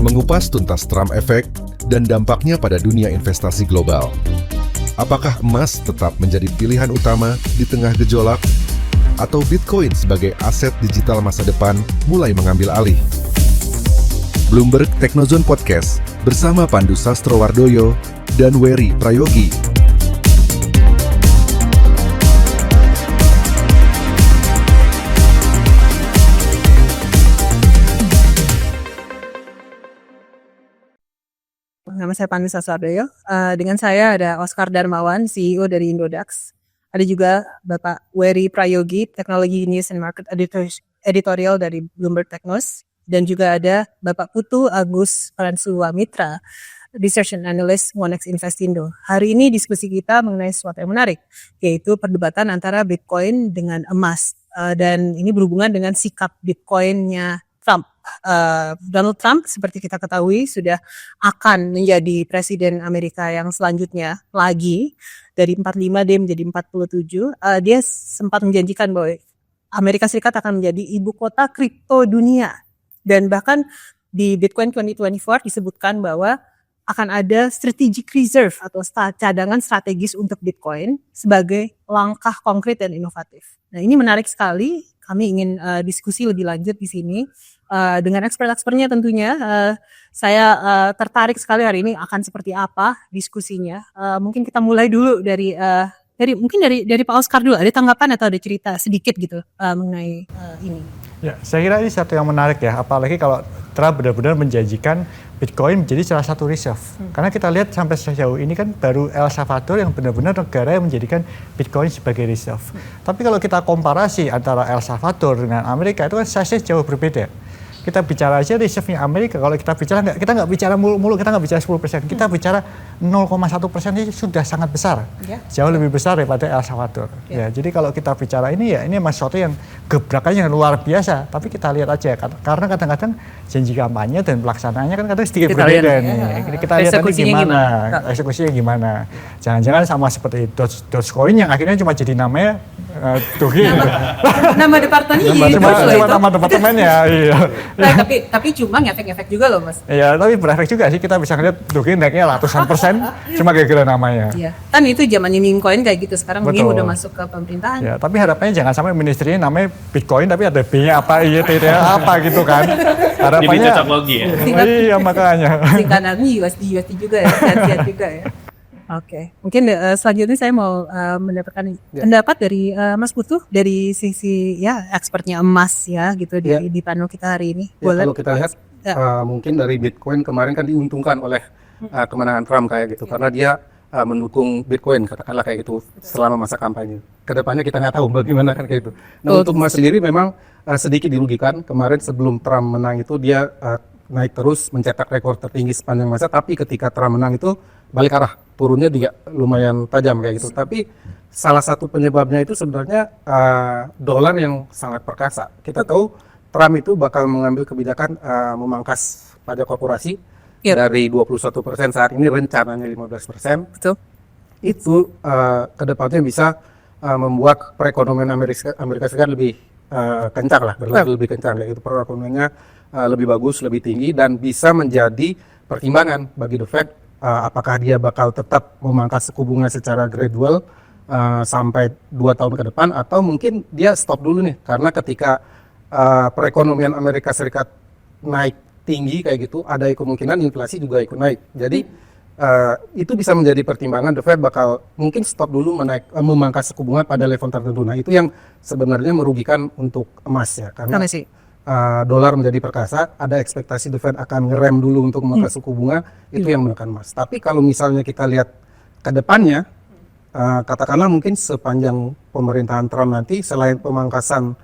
mengupas tuntas Trump Effect dan dampaknya pada dunia investasi global. Apakah emas tetap menjadi pilihan utama di tengah gejolak? Atau Bitcoin sebagai aset digital masa depan mulai mengambil alih? Bloomberg Technozone Podcast bersama Pandu Sastrowardoyo dan Wery Prayogi. Nama saya Pandu Sastrowardoyo. Dengan saya ada Oscar Darmawan, CEO dari Indodax. Ada juga Bapak Wery Prayogi, Technology News and Market Editorial dari Bloomberg Technos. Dan juga ada Bapak Putu Agus Pransuwa Mitra, Research and Analyst Monex Investindo. Hari ini diskusi kita mengenai sesuatu yang menarik, yaitu perdebatan antara Bitcoin dengan emas. Dan ini berhubungan dengan sikap Bitcoin-nya Trump. Donald Trump seperti kita ketahui sudah akan menjadi presiden Amerika yang selanjutnya lagi. Dari 45 dia menjadi 47. Dia sempat menjanjikan bahwa Amerika Serikat akan menjadi ibu kota kripto dunia. Dan bahkan di Bitcoin 2024 disebutkan bahwa akan ada strategic reserve atau cadangan strategis untuk Bitcoin sebagai langkah konkret dan inovatif. Nah, ini menarik sekali. Kami ingin diskusi lebih lanjut di sini dengan expert-expertnya tentunya. Saya tertarik sekali hari ini akan seperti apa diskusinya. Mungkin kita mulai dulu dari Pak Oscar dulu. Ada tanggapan atau ada cerita sedikit gitu mengenai ini? Ya, saya kira ini satu yang menarik ya, apalagi kalau Trump benar-benar menjanjikan Bitcoin menjadi salah satu reserve. Karena kita lihat sampai sejauh ini kan baru El Salvador yang benar-benar negara yang menjadikan Bitcoin sebagai reserve. Tapi kalau kita komparasi antara El Salvador dengan Amerika itu kan size-nya jauh berbeda. Kita bicara aja reserve-nya Amerika, kalau kita nggak bicara mulu-mulu, kita nggak bicara 10%, kita bicara 0,1% ini sudah sangat besar, jauh lebih besar daripada El Salvador. Ya, jadi kalau kita bicara ini ya ini sesuatu yang gebrakannya yang luar biasa, tapi kita lihat aja, karena kadang-kadang janji kampanye dan pelaksanaannya kan kadang sedikit berbeda nih. Kita lihat nanti gimana, eksekusinya gimana. Jangan-jangan sama seperti Dogecoin yang akhirnya cuma jadi namanya Doge. Nama departemennya cuma nama departemennya, iya. Nah, tapi cuma ngefek-ngefek juga loh, Mas. Iya, tapi berefek juga sih. Kita bisa ngeliat Doge naiknya ratusan persen cuma gara-gara namanya. Iya. Kan itu zamannya meme coin kayak gitu. Sekarang meme udah masuk ke pemerintahan. Ya, tapi harapannya jangan sampai ministrinya namanya Bitcoin tapi ada B-nya apa, I-T-nya apa gitu kan. Harapannya jadi cocok logi ya. Iya, makanya. Singkatannya USD juga ya, sehat-sehat juga ya. Oke, mungkin selanjutnya saya mau mendapatkan pendapat dari Mas Putu dari sisi ya expertnya emas ya gitu di panel kita hari ini. Boleh? Kalau kita lihat mungkin dari Bitcoin kemarin kan diuntungkan oleh kemenangan Trump kayak gitu karena dia mendukung Bitcoin katakanlah kayak gitu selama masa kampanye. Kedepannya kita nggak tahu bagaimana kan kayak gitu. Nah untuk emas sendiri memang sedikit dirugikan kemarin sebelum Trump menang itu dia naik terus mencetak rekor tertinggi sepanjang masa, tapi ketika Trump menang itu balik arah, turunnya juga lumayan tajam kayak gitu. Tapi salah satu penyebabnya itu sebenarnya dolar yang sangat perkasa. Kita tahu Trump itu bakal mengambil kebijakan memangkas pajak korporasi dari 21% saat ini rencananya 15%. Betul. Itu kedepannya bisa membuat perekonomian Amerika Serikat lebih kencang lah, lebih kencang kayak gitu. Perekonomiannya lebih bagus, lebih tinggi dan bisa menjadi pertimbangan bagi The Fed apakah dia bakal tetap memangkas suku bunga secara gradual sampai 2 tahun ke depan atau mungkin dia stop dulu nih karena ketika perekonomian Amerika Serikat naik tinggi kayak gitu ada kemungkinan inflasi juga ikut naik. Jadi itu bisa menjadi pertimbangan The Fed bakal mungkin stop dulu memangkas suku bunga pada level tertentu. Nah itu yang sebenarnya merugikan untuk emas ya karena dolar menjadi perkasa, ada ekspektasi The Fed akan ngerem dulu untuk memangkas suku bunga, itu yang menekan emas. Tapi kalau misalnya kita lihat ke depannya, katakanlah mungkin sepanjang pemerintahan Trump nanti, selain pemangkasan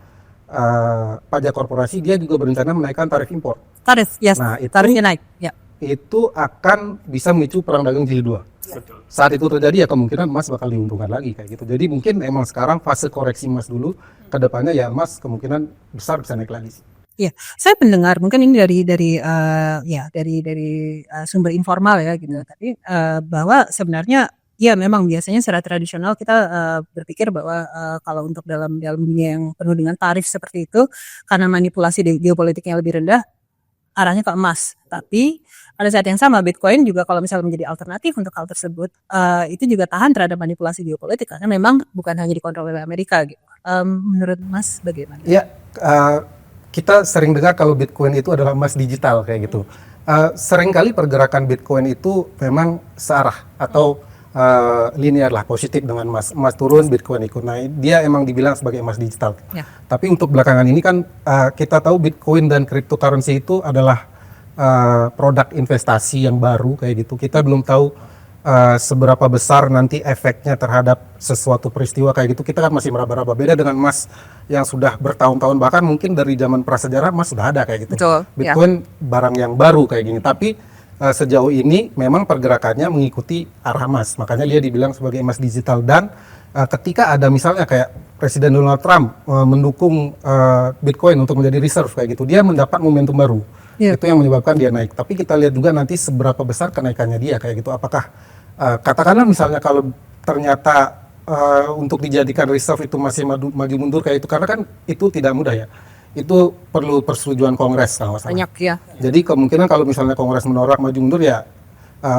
pajak korporasi, dia juga berencana menaikkan tarif impor. Tarif, yes. Nah, tarifnya naik. Ya. Itu akan bisa memicu perang dagang jilid 2. Betul. Saat itu terjadi ya kemungkinan emas bakal diuntungkan lagi kayak gitu. Jadi mungkin emang sekarang fase koreksi emas dulu, ke depannya ya emas kemungkinan besar bisa naik lagi sih. Iya, saya mendengar mungkin ini dari sumber informal ya gitu. Tapi bahwa sebenarnya ya memang biasanya secara tradisional kita berpikir bahwa kalau untuk dalam dunia yang penuh dengan tarif seperti itu karena manipulasi geopolitiknya lebih rendah, arahnya ke emas. Tapi pada saat yang sama Bitcoin juga kalau misalnya menjadi alternatif untuk hal tersebut, itu juga tahan terhadap manipulasi geopolitik karena memang bukan hanya dikontrol oleh Amerika gitu. Menurut Mas bagaimana? Ya, kita sering dengar kalau Bitcoin itu adalah emas digital kayak gitu. Seringkali pergerakan Bitcoin itu memang searah atau linear lah, positif dengan emas. Emas turun, Bitcoin ikut naik. Dia emang dibilang sebagai emas digital. Ya. Tapi untuk belakangan ini kan kita tahu Bitcoin dan cryptocurrency itu adalah produk investasi yang baru kayak gitu. Kita belum tahu seberapa besar nanti efeknya terhadap sesuatu peristiwa kayak gitu. Kita kan masih meraba-raba, beda dengan emas yang sudah bertahun-tahun, bahkan mungkin dari zaman prasejarah emas sudah ada kayak gitu. Betul, Bitcoin barang yang baru kayak gini, tapi sejauh ini memang pergerakannya mengikuti arah emas, makanya dia dibilang sebagai emas digital. Dan ketika ada misalnya kayak Presiden Donald Trump mendukung Bitcoin untuk menjadi reserve kayak gitu, dia mendapat momentum baru. Itu yang menyebabkan dia naik. Tapi kita lihat juga nanti seberapa besar kenaikannya dia kayak gitu. Apakah katakanlah misalnya kalau ternyata untuk dijadikan reserve itu masih maju mundur kayak itu, karena kan itu tidak mudah ya. Itu perlu persetujuan Kongres kalau nggak salah. Banyak ya. Jadi kemungkinan kalau misalnya Kongres menolak maju mundur ya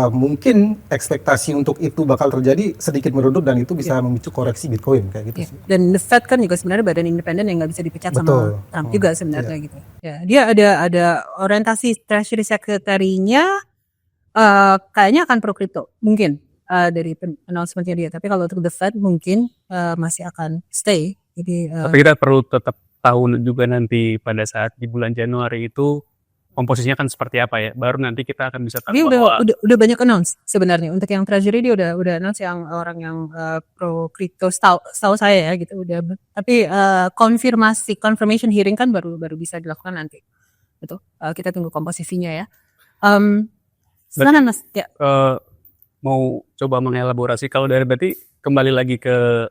mungkin ekspektasi untuk itu bakal terjadi sedikit meredup dan itu bisa memicu koreksi Bitcoin kayak gitu sih. Dan the Fed kan juga sebenarnya badan independen yang nggak bisa dipecat Betul. sama Trump juga sebenarnya gitu. Ya, dia ada orientasi Treasury Secretary-nya kayaknya akan pro crypto mungkin dari announcement-nya dia. Tapi kalau untuk the Fed mungkin masih akan stay. Jadi tapi kita perlu tetap tahu juga nanti pada saat di bulan Januari itu komposisinya kan seperti apa ya, baru nanti kita akan bisa tahu. Dia bahwa udah banyak announce sebenarnya untuk yang Treasury, dia udah announce yang orang yang pro crypto setahu saya ya gitu udah. Tapi confirmation hearing kan baru bisa dilakukan nanti. Betul. Kita tunggu komposisinya ya. Sana Mas ya. Mau coba mengelaborasi kalau dari berarti kembali lagi ke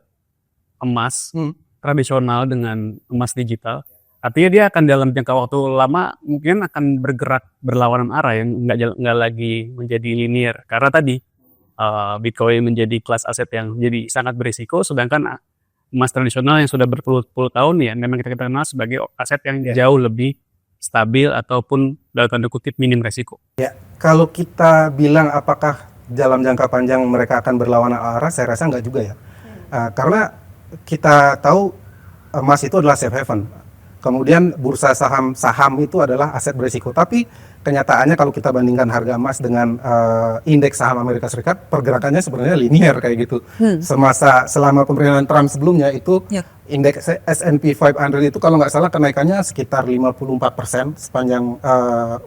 emas tradisional dengan emas digital. Artinya dia akan dalam jangka waktu lama mungkin akan bergerak berlawanan arah yang nggak lagi menjadi linear. Karena tadi Bitcoin menjadi kelas aset yang jadi sangat berisiko, sedangkan emas tradisional yang sudah berpuluh-puluh tahun ya memang kita kenal sebagai aset yang jauh lebih stabil ataupun dalam tanda kutip minim resiko. Ya, kalau kita bilang apakah dalam jangka panjang mereka akan berlawanan arah, saya rasa nggak juga ya. Karena kita tahu emas itu adalah safe haven. Kemudian bursa saham itu adalah aset berisiko. Tapi kenyataannya kalau kita bandingkan harga emas dengan indeks saham Amerika Serikat, pergerakannya sebenarnya linear kayak gitu. Selama pemerintahan Trump sebelumnya itu indeks S&P 500 itu kalau nggak salah kenaikannya sekitar 54% sepanjang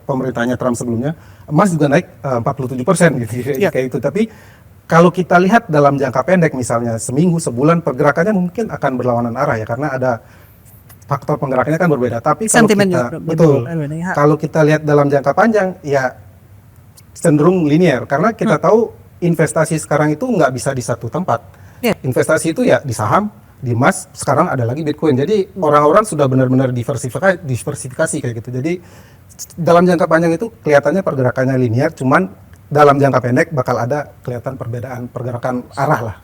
pemerintahnya Trump sebelumnya. Emas juga naik 47% gitu kayak itu. Tapi kalau kita lihat dalam jangka pendek misalnya seminggu, sebulan, pergerakannya mungkin akan berlawanan arah ya, karena ada faktor penggeraknya kan berbeda. Tapi kalau kalau kita lihat dalam jangka panjang ya cenderung linear, karena kita tahu investasi sekarang itu nggak bisa di satu tempat. Investasi itu ya di saham, di emas, sekarang ada lagi Bitcoin. Jadi orang-orang sudah benar-benar diversifikasi kayak gitu. Jadi dalam jangka panjang itu kelihatannya pergerakannya linear, cuman dalam jangka pendek bakal ada kelihatan perbedaan pergerakan arah lah.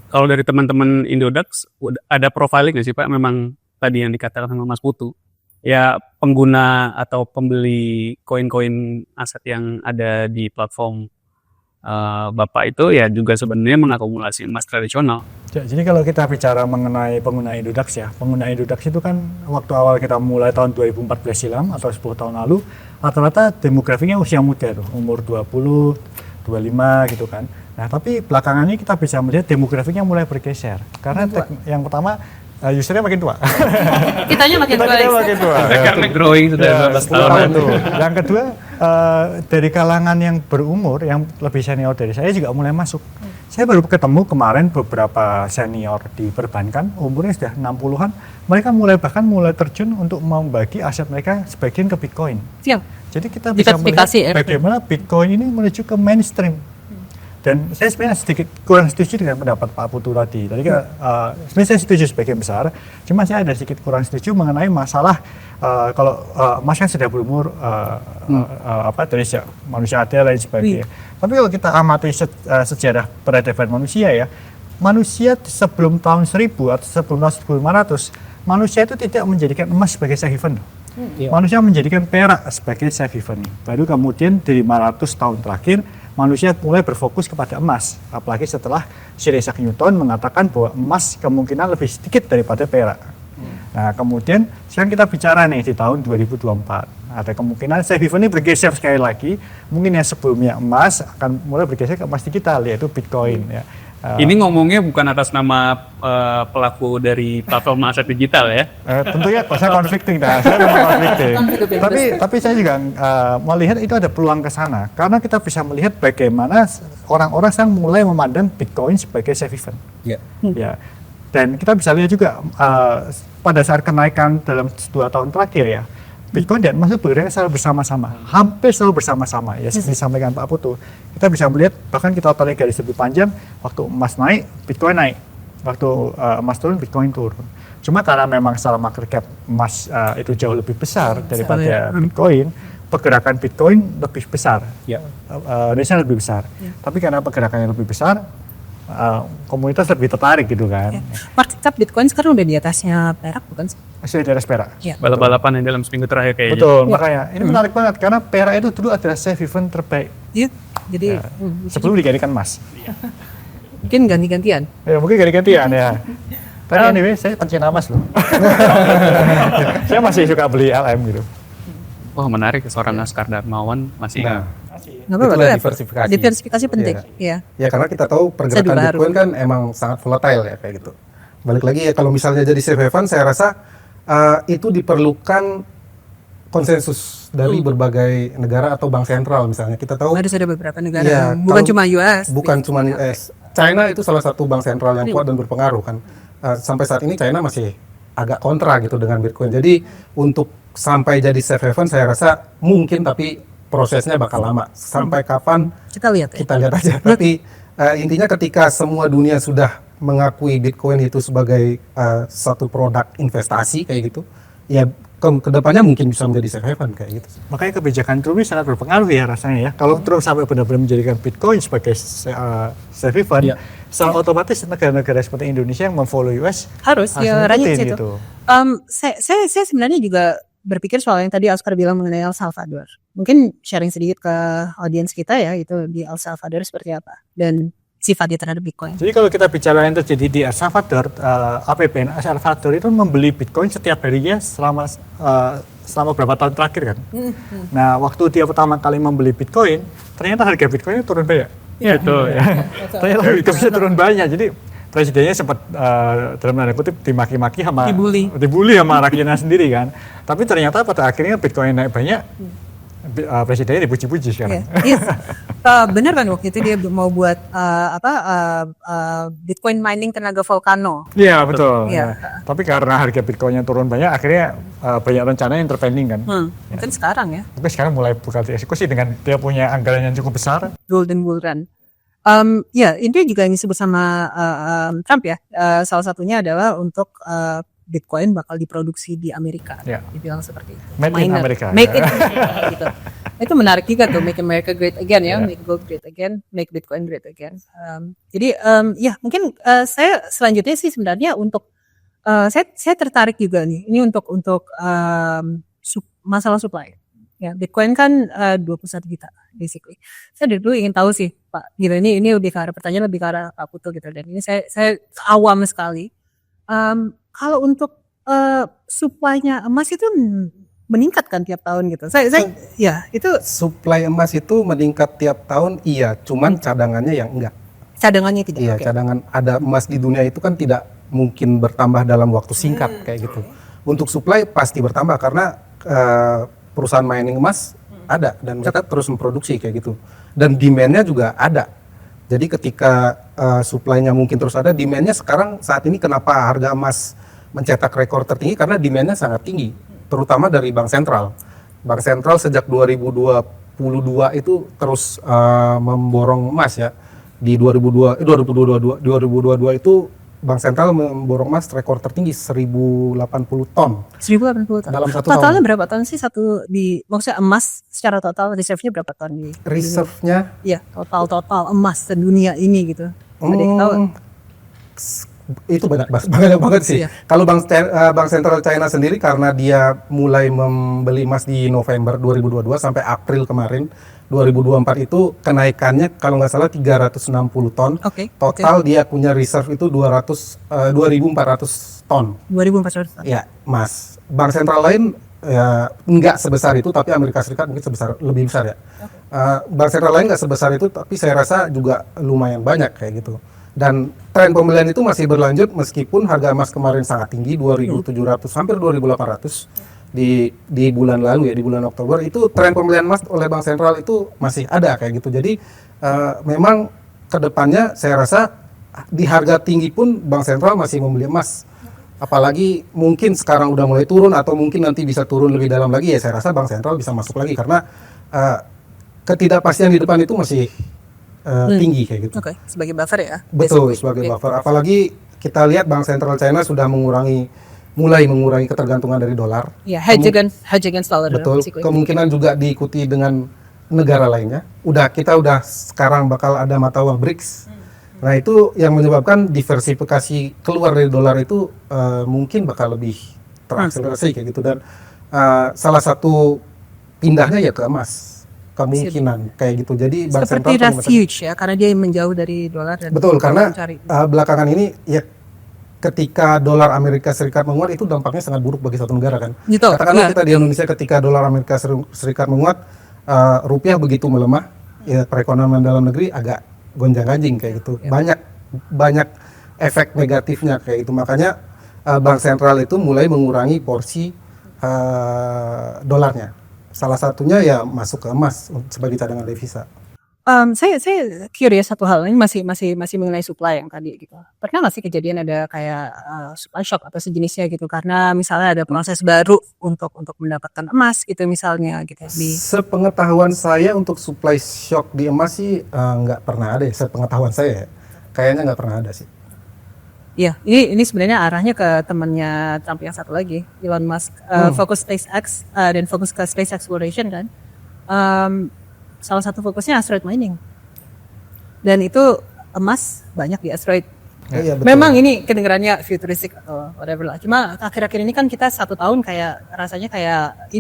Kalau dari teman-teman Indodax ada profiling nggak sih Pak? Memang tadi yang dikatakan sama Mas Putu, ya pengguna atau pembeli koin-koin aset yang ada di platform Bapak itu ya juga sebenarnya mengakumulasi emas tradisional. Jadi kalau kita bicara mengenai pengguna Indodax ya, pengguna Indodax itu kan waktu awal kita mulai tahun 2014 silam atau 10 tahun lalu, rata-rata demografinya usia muda tuh, umur 20, 25 gitu kan. Nah tapi belakangan ini kita bisa melihat demografinya mulai bergeser. Karena yang pertama, usernya makin tua. Kitanya makin tua. Karena growing sudah 12 tahun. Yang kedua, dari kalangan yang berumur, yang lebih senior dari saya juga mulai masuk. Saya baru ketemu kemarin beberapa senior di perbankan, umurnya sudah 60-an. Mereka bahkan mulai terjun untuk membagi aset mereka sebagian ke Bitcoin. Siap. Jadi kita bisa melihat bagaimana Bitcoin ini menuju ke mainstream. Dan saya sebenarnya sedikit kurang setuju dengan pendapat Pak Putu tadi. Tadi sebenarnya saya setuju sebagian besar, cuma saya ada sedikit kurang setuju mengenai masalah kalau emas kan sudah berumur dari manusia ada lain sebagainya. Tapi kalau kita amati sejarah peradaban manusia ya, manusia sebelum tahun 1000 atau sebelum tahun 1500, manusia itu tidak menjadikan emas sebagai safe haven. Manusia menjadikan perak sebagai safe haven. Baru kemudian di 500 tahun terakhir manusia mulai berfokus kepada emas. Apalagi setelah Sir Isaac Newton mengatakan bahwa emas kemungkinan lebih sedikit daripada perak. Nah kemudian sekarang kita bicara nih di tahun 2024. Ada kemungkinan safe haven ini bergeser sekali lagi. Mungkin yang sebelumnya emas akan mulai bergeser ke emas digital, yaitu Bitcoin. Ya. Ini ngomongnya bukan atas nama pelaku dari platform aset digital ya. Tentunya saya conflicting tapi saya juga melihat itu ada peluang ke sana karena kita bisa melihat bagaimana orang-orang sekarang mulai memandang Bitcoin sebagai safe haven. Ya. Dan kita bisa lihat juga pada saat kenaikan dalam 2 tahun terakhir ya, Bitcoin dan emas itu bergerak selalu bersama-sama, hampir selalu bersama-sama ya, seperti disampaikan Pak Putu. Kita bisa melihat bahkan kita tarik garis lebih panjang, waktu emas naik, Bitcoin naik, waktu emas turun, Bitcoin turun. Cuma karena memang secara market cap emas itu jauh lebih besar daripada Bitcoin, pergerakan Bitcoin lebih besar, Indonesia lebih besar. Tapi karena pergerakannya lebih besar, komunitas lebih tertarik gitu kan. Market cap Bitcoin sekarang udah di atasnya perak bukan sih? Masih di atas perak. Balap-balapan yang dalam seminggu terakhir kayaknya. Betul, makanya ini menarik banget karena perak itu dulu adalah safe haven terbaik. Iya, jadi sebelum digantikan emas. Mungkin ganti-gantian. Ya mungkin ganti-gantian ya. Tapi anyway, saya pencinta emas loh. Saya masih suka beli LM gitu. Wah menarik, seorang Oscar Darmawan masih. Itulah diversifikasi. Diversifikasi penting. Ya karena kita tahu pergerakan Bitcoin kan emang sangat volatile ya kayak gitu. Balik lagi ya kalau misalnya jadi safe haven, saya rasa itu diperlukan konsensus dari berbagai negara atau bank sentral misalnya. Kita tahu harus ada beberapa negara, bukan cuma US. Bukan cuma US. China itu salah satu bank sentral yang kuat dan berpengaruh kan. Sampai saat ini China masih agak kontra gitu dengan Bitcoin. Jadi untuk sampai jadi safe haven saya rasa mungkin, tapi prosesnya bakal lama. Sampai kapan? Kita lihat aja. Tapi intinya ketika semua dunia sudah mengakui Bitcoin itu sebagai satu produk investasi kayak gitu, ya kedepannya mungkin bisa menjadi safe haven kayak gitu. Makanya kebijakan Trump ini sangat berpengaruh ya rasanya ya. Kalau Trump sampai benar-benar menjadikan Bitcoin sebagai safe haven, secara otomatis negara-negara seperti Indonesia yang memfollow US harus ya rajin situ. Gitu. Saya sebenarnya juga berpikir soal yang tadi Oscar bilang mengenai El Salvador. Mungkin sharing sedikit ke audiens kita ya, itu di El Salvador seperti apa dan sifatnya terhadap Bitcoin. Jadi kalau kita bicara yang terjadi di El Salvador, APBN El Salvador itu membeli Bitcoin setiap harinya selama berapa tahun terakhir kan. Nah waktu dia pertama kali membeli Bitcoin, ternyata harga Bitcoinnya turun banyak. Iya betul. Ternyata bisa turun banyak. Jadi presidennya sempat dalam tanda kutip dimaki-maki sama dibully sama rakyatnya sendiri kan. Tapi ternyata pada akhirnya Bitcoin naik banyak, presidennya dipuji-puji sekarang. Benar kan waktu itu dia mau buat Bitcoin mining tenaga volcano. Iya betul. Tapi karena harga Bitcoinnya turun banyak, akhirnya banyak rencana yang terpending kan. Mungkin sekarang ya. Tapi sekarang mulai buka dieksekusi dengan dia punya anggaran yang cukup besar. Golden Bull Run. Ini juga yang disebut sama Trump ya. Salah satunya adalah untuk Bitcoin bakal diproduksi di Amerika. Dibilang seperti itu. Made in America. Make it gitu. Itu menarik juga tuh, Make America Great Again ya, Make Gold Great Again, Make Bitcoin Great Again. Jadi mungkin saya selanjutnya sih sebenarnya untuk saya tertarik juga nih. Ini untuk masalah supply. Ya, Bitcoin kan 21 juta basically. Saya dari dulu ingin tahu sih Pak, gitu, ini lebih ke arah pertanyaan lebih ke arah Pak Putu gitu, dan ini saya awam sekali. Kalau untuk supply-nya emas itu meningkat kan tiap tahun gitu. Saya itu supply emas itu meningkat tiap tahun, iya, cuman cadangannya yang enggak. Cadangannya tidak. Iya, cadangan ada emas di dunia itu kan tidak mungkin bertambah dalam waktu singkat kayak gitu. Untuk supply pasti bertambah karena perusahaan mining emas ada dan mereka terus memproduksi kayak gitu. Dan demand-nya juga ada. Jadi ketika supply-nya mungkin terus ada, demand-nya sekarang saat ini kenapa harga emas mencetak rekor tertinggi karena demand-nya sangat tinggi, terutama dari bank sentral. Bank sentral sejak 2022 itu terus memborong emas ya. Di 2022 itu bank sentral memborong emas rekor tertinggi 1080 ton. 1080 ton. Dalam satu totalnya tahun. berapa ton sih maksudnya emas secara total reserve-nya berapa ton di Reserve-nya? Iya, total emas sedunia ini gitu. Ada yang tahu? Itu banyak banget sih. Iya. Kalau Bank Sentral China sendiri karena dia mulai membeli emas di November 2022 sampai April kemarin 2024 itu kenaikannya kalau nggak salah 360 ton. Oke. Total dia punya reserve itu 2.400 ton. 2.400. Ya, emas. Bank sentral lain ya nggak sebesar itu, tapi Amerika Serikat mungkin lebih besar ya. Bank sentral lain nggak sebesar itu, tapi saya rasa juga lumayan banyak kayak gitu. Dan tren pembelian itu masih berlanjut meskipun harga emas kemarin sangat tinggi 2.700 hampir 2.800 di bulan lalu ya, di bulan Oktober itu tren pembelian emas oleh bank sentral itu masih ada kayak gitu. Jadi memang kedepannya saya rasa di harga tinggi pun bank sentral masih membeli emas. Apalagi mungkin sekarang udah mulai turun atau mungkin nanti bisa turun lebih dalam lagi ya, saya rasa bank sentral bisa masuk lagi karena ketidakpastian di depan itu masih tinggi kayak gitu. Oke, sebagai buffer ya. Betul, basically. sebagai Oke. buffer. Apalagi kita lihat Bank Sentral China sudah mulai mengurangi ketergantungan dari dolar. Ya, hedge against dollar. Betul. basically. Kemungkinan juga diikuti dengan negara lainnya. Kita udah sekarang bakal ada mata uang BRICS. Nah, itu yang menyebabkan diversifikasi keluar dari dolar itu mungkin bakal lebih terakselerasi kayak gitu, dan salah satu pindahnya ya ke emas. Kemungkinan kayak gitu. Jadi Bank Seperti Sentral refuge ya, karena dia menjauh dari dolar dan betul, karena mencari. belakangan ini ya ketika dolar Amerika Serikat menguat itu dampaknya sangat buruk bagi satu negara kan. Gitu, Katakanlah iya. kita di Indonesia ketika dolar Amerika Serikat menguat, rupiah begitu melemah, ya perekonomian dalam negeri agak gonjang-ganjing kayak gitu. Iya. Banyak efek negatifnya kayak itu. Makanya bank sentral itu mulai mengurangi porsi dolarnya. Salah satunya ya masuk ke emas sebagai cadangan devisa. Saya curious satu hal, ini masih mengenai supply yang tadi gitu. Pernah nggak sih kejadian ada kayak supply shock atau sejenisnya gitu, karena misalnya ada proses baru untuk mendapatkan emas gitu misalnya gitu di. Sepengetahuan saya untuk supply shock di emas sih nggak pernah ada ya. Sepengetahuan saya ya. Kayaknya nggak pernah ada sih. Iya, ini sebenarnya arahnya ke temannya Trump yang satu lagi, Elon Musk, fokus SpaceX dan fokus ke space exploration kan. Salah satu fokusnya asteroid mining. Dan itu emas banyak di asteroid. Iya, betul. Memang ini kedengarannya futuristic atau whatever lah. Cuma akhir-akhir ini kan kita 1 tahun kayak rasanya kayak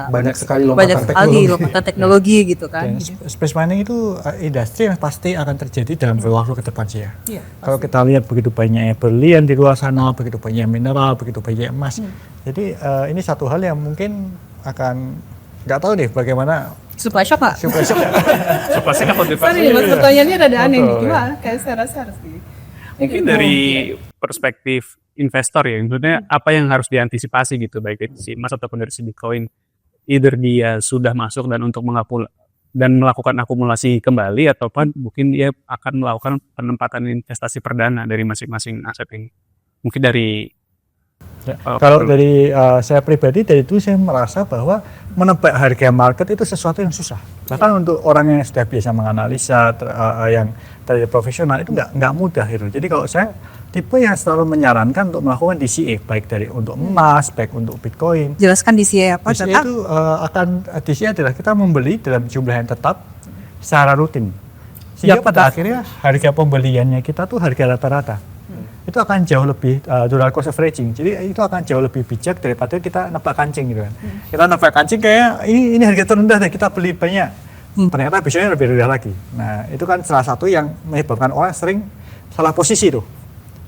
banyak sekali lompatan teknologi. Gitu kan. Dan space mining itu industri yang pasti akan terjadi dalam waktu ke depan sih ya. Iya, Kalau kita lihat begitu banyaknya berlian di luar sana, begitu banyak mineral, begitu banyak emas. Jadi ini satu hal yang mungkin akan nggak tahu deh bagaimana. Supply shock nggak? Supaya kan lebih Sorry, mas pertanyaannya rada aneh nih. Betul, Gimana? Kayak saya rasa harus di. mungkin dari perspektif investor ya, maksudnya apa yang harus diantisipasi gitu, baik dari si emas ataupun dari si Bitcoin, either dia sudah masuk dan untuk melakukan akumulasi kembali, ataupun mungkin dia akan melakukan penempatan investasi perdana dari masing-masing aset ini. Mungkin dari Ya, kalau dari saya pribadi, dari itu saya merasa bahwa menebak harga market itu sesuatu yang susah. Bahkan untuk orang yang sudah biasa menganalisa, yang dari profesional itu nggak mudah gitu. Jadi kalau saya tipe yang selalu menyarankan untuk melakukan DCA, baik untuk emas, baik untuk Bitcoin. Jelaskan DCA apa? DCA itu DCA adalah kita membeli dalam jumlah yang tetap secara rutin. Sehingga pada akhirnya harga pembeliannya kita tuh harga rata-rata. Itu akan jauh lebih dollar cost averaging. Jadi itu akan jauh lebih bijak daripada kita nebak kancing gitu kan. Kita nebak kancing kayak ini harga terendah deh, kita beli banyak. Ternyata besoknya lebih rendah lagi. Nah, itu kan salah satu yang menyebabkan orang sering salah posisi tuh.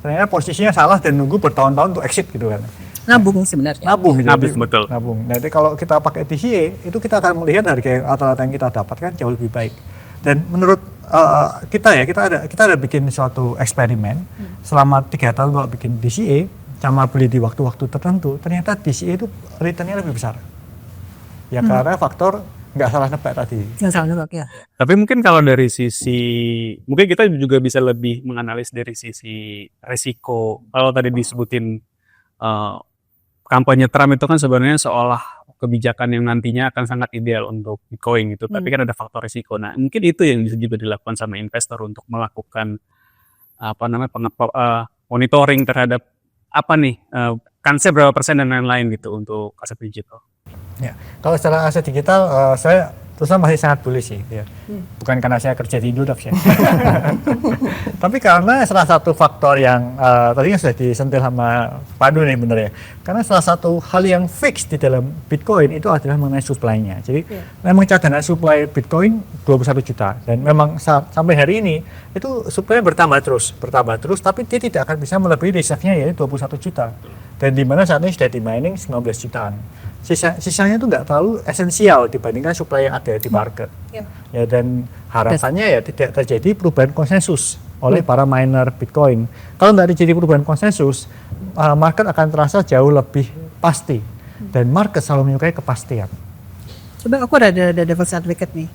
Ternyata posisinya salah dan nunggu bertahun-tahun untuk exit gitu kan. Nabung sebenarnya. Nabung gitu. betul. Nabung. Nah, jadi kalau kita pakai DCA, itu kita akan melihat harga rata-rata yang kita dapatkan jauh lebih baik. Dan menurut kita ada bikin suatu eksperimen selama 3 tahun kalau bikin DCA sama beli di waktu-waktu tertentu, ternyata DCA itu returnnya lebih besar. Ya karena faktor nggak salah nebak tadi. Nggak salah nebak ya. Tapi mungkin kalau dari sisi, mungkin kita juga bisa lebih menganalisis dari sisi resiko. Kalau tadi disebutin kampanye Trump itu kan sebenarnya seolah kebijakan yang nantinya akan sangat ideal untuk Bitcoin gitu, tapi kan ada faktor risiko. Nah, mungkin itu yang bisa juga dilakukan sama investor untuk melakukan monitoring terhadap kansnya berapa persen dan lain-lain gitu untuk aset digital. Ya, kalau secara aset digital saya Terus saya masih sangat bullish sih, ya. Bukan karena saya kerja di Indodax ya. Tapi karena salah satu faktor yang tadinya sudah disentil sama Pak Pandu nih bener ya. Karena salah satu hal yang fix di dalam Bitcoin itu adalah mengenai supply-nya. Jadi memang cadangan supply Bitcoin 21 juta dan memang sampai hari ini itu supply bertambah terus, tapi dia tidak akan bisa melebihi reserve-nya yaitu 21 juta. Dan di mana saat ini sudah di mining 19 jutaan. Sisanya itu nggak terlalu esensial dibandingkan supply yang ada di market. Ya, dan harapannya ya tidak terjadi perubahan konsensus oleh para miner Bitcoin. Kalau nggak terjadi perubahan konsensus, market akan terasa jauh lebih pasti. Dan market selalu menyukai kepastian. Coba aku ada devil's advocate nih.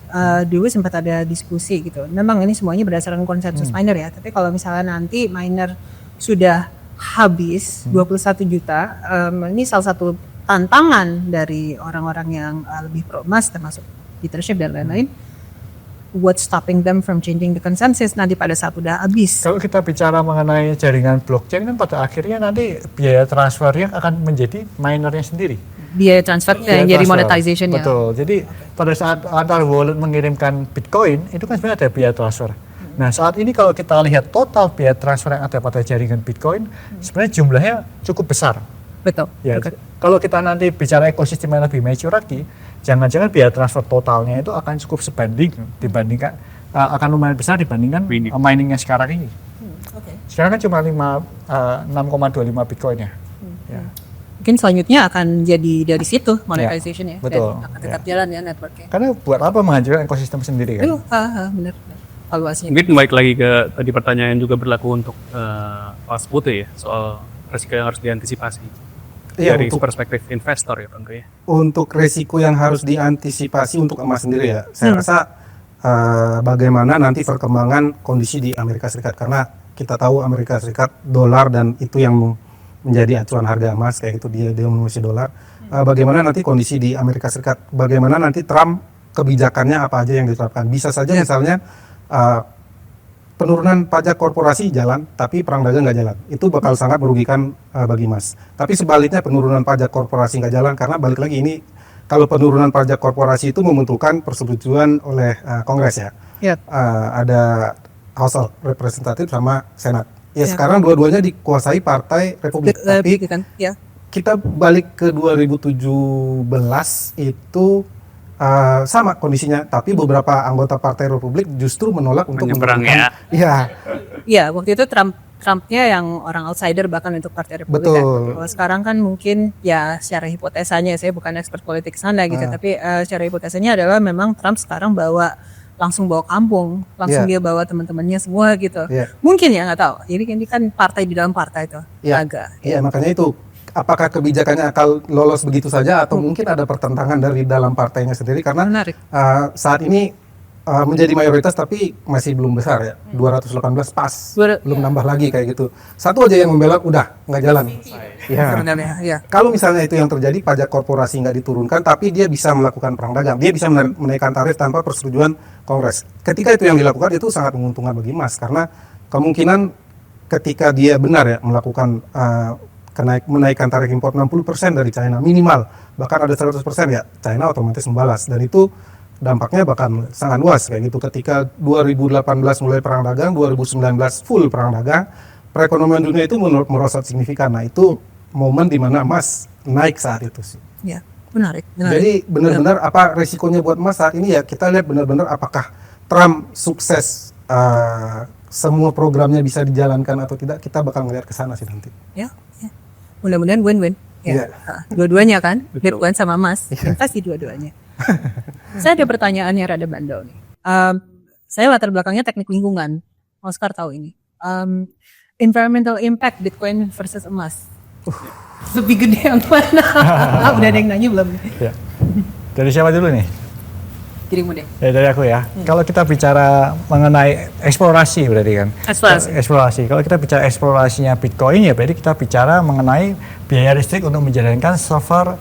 Dulu sempat ada diskusi gitu. Memang ini semuanya berdasarkan konsensus miner ya. Tapi kalau misalnya nanti miner sudah habis 21 juta, ini salah satu tantangan dari orang-orang yang lebih pro emas termasuk leadership dan lain-lain. What's stopping them from changing the consensus nanti pada saat udah habis? Kalau kita bicara mengenai jaringan blockchain kan pada akhirnya nanti biaya transfernya akan menjadi minernya sendiri. Biaya transfernya yang jadi monetization-nya. Betul. Jadi pada saat antar wallet mengirimkan Bitcoin itu kan sebenarnya ada biaya transfer. Nah saat ini kalau kita lihat total biaya transfer yang ada pada jaringan Bitcoin sebenarnya jumlahnya cukup besar. Betul. Ya, kalau kita nanti bicara ekosistem yang lebih mature lagi, jangan-jangan biaya transfer totalnya itu akan cukup sebanding dibandingkan akan lumayan besar dibandingkan miningnya sekarang ini. Sekarang kan cuma 6,25 Bitcoin ya. Ya. Mungkin selanjutnya akan jadi dari situ monetization-nya. Betul. Dan akan tetap jalan ya networknya. Karena buat apa menghancurkan ekosistem sendiri kan? Benar. Valuasinya. Mungkin baik lagi ke tadi pertanyaan juga berlaku untuk Mas Putih ya soal resiko yang harus diantisipasi. Dari perspektif investor ya Bang ya. Untuk resiko yang harus diantisipasi untuk emas sendiri ya, saya rasa bagaimana nanti perkembangan kondisi di Amerika Serikat, karena kita tahu Amerika Serikat dolar dan itu yang menjadi acuan harga emas kayak itu dia denominasi dolar. Bagaimana nanti kondisi di Amerika Serikat, bagaimana nanti Trump kebijakannya apa aja yang diterapkan. Bisa saja misalnya penurunan pajak korporasi jalan, tapi perang dagang nggak jalan. Itu bakal sangat merugikan bagi emas. Tapi sebaliknya penurunan pajak korporasi nggak jalan, karena balik lagi ini, kalau penurunan pajak korporasi itu membutuhkan persetujuan oleh Kongres ya. Ada House of Representative sama Senat. Sekarang dua-duanya dikuasai Partai Republik. Tapi kita balik ke 2017 itu sama kondisinya, tapi beberapa anggota Partai Republik justru menolak untuk menyeberang ya. Iya, waktu itu Trumpnya yang orang outsider bahkan untuk Partai Republik. Betul. Kalau sekarang kan mungkin ya secara hipotesanya, saya bukan expert politik sana gitu, tapi secara hipotesanya adalah memang Trump sekarang langsung bawa kampung, langsung dia bawa teman-temannya semua gitu. Mungkin ya nggak tahu. Ini kan partai di dalam partai itu agak. Iya, makanya itu. Apakah kebijakannya akan lolos begitu saja atau mungkin ada pertentangan dari dalam partainya sendiri, karena saat ini menjadi mayoritas tapi masih belum besar ya, 218 pas, belum nambah lagi kayak gitu. Satu aja yang membela udah nggak jalan. Kalau misalnya itu yang terjadi, pajak korporasi nggak diturunkan tapi dia bisa melakukan perang dagang, dia bisa menaikkan tarif tanpa persetujuan Kongres. Ketika itu yang dilakukan itu sangat menguntungkan bagi emas, karena kemungkinan ketika dia benar ya melakukan menaikkan tarif impor 60% dari China minimal, bahkan ada 100% ya, China otomatis membalas, dan itu dampaknya bahkan sangat luas kayak gitu. Ketika 2018 mulai perang dagang, 2019 full perang dagang, perekonomian dunia itu merosot signifikan. Nah itu momen di mana emas naik saat itu sih. Ya, menarik. Jadi benar-benar apa resikonya buat emas saat ini ya, kita lihat benar-benar apakah Trump sukses semua programnya bisa dijalankan atau tidak, kita bakal ngeliat ke sana sih nanti. Ya. Mudah-mudahan win-win. Dua-duanya kan, Bitcoin sama emas, investasi dua-duanya. Saya ada pertanyaan yang rada bandel nih. Saya latar belakangnya teknik lingkungan. Oscar tahu ini. Environmental impact Bitcoin versus emas. Lebih gede yang mana? Udah ada yang nanya belum? Ya. Dari siapa dulu nih? Dirimu deh. Ya, dari aku ya. Kalau kita bicara mengenai eksplorasi berarti kan. Eksplorasi. Kalau kita bicara eksplorasinya Bitcoin ya berarti kita bicara mengenai biaya listrik untuk menjalankan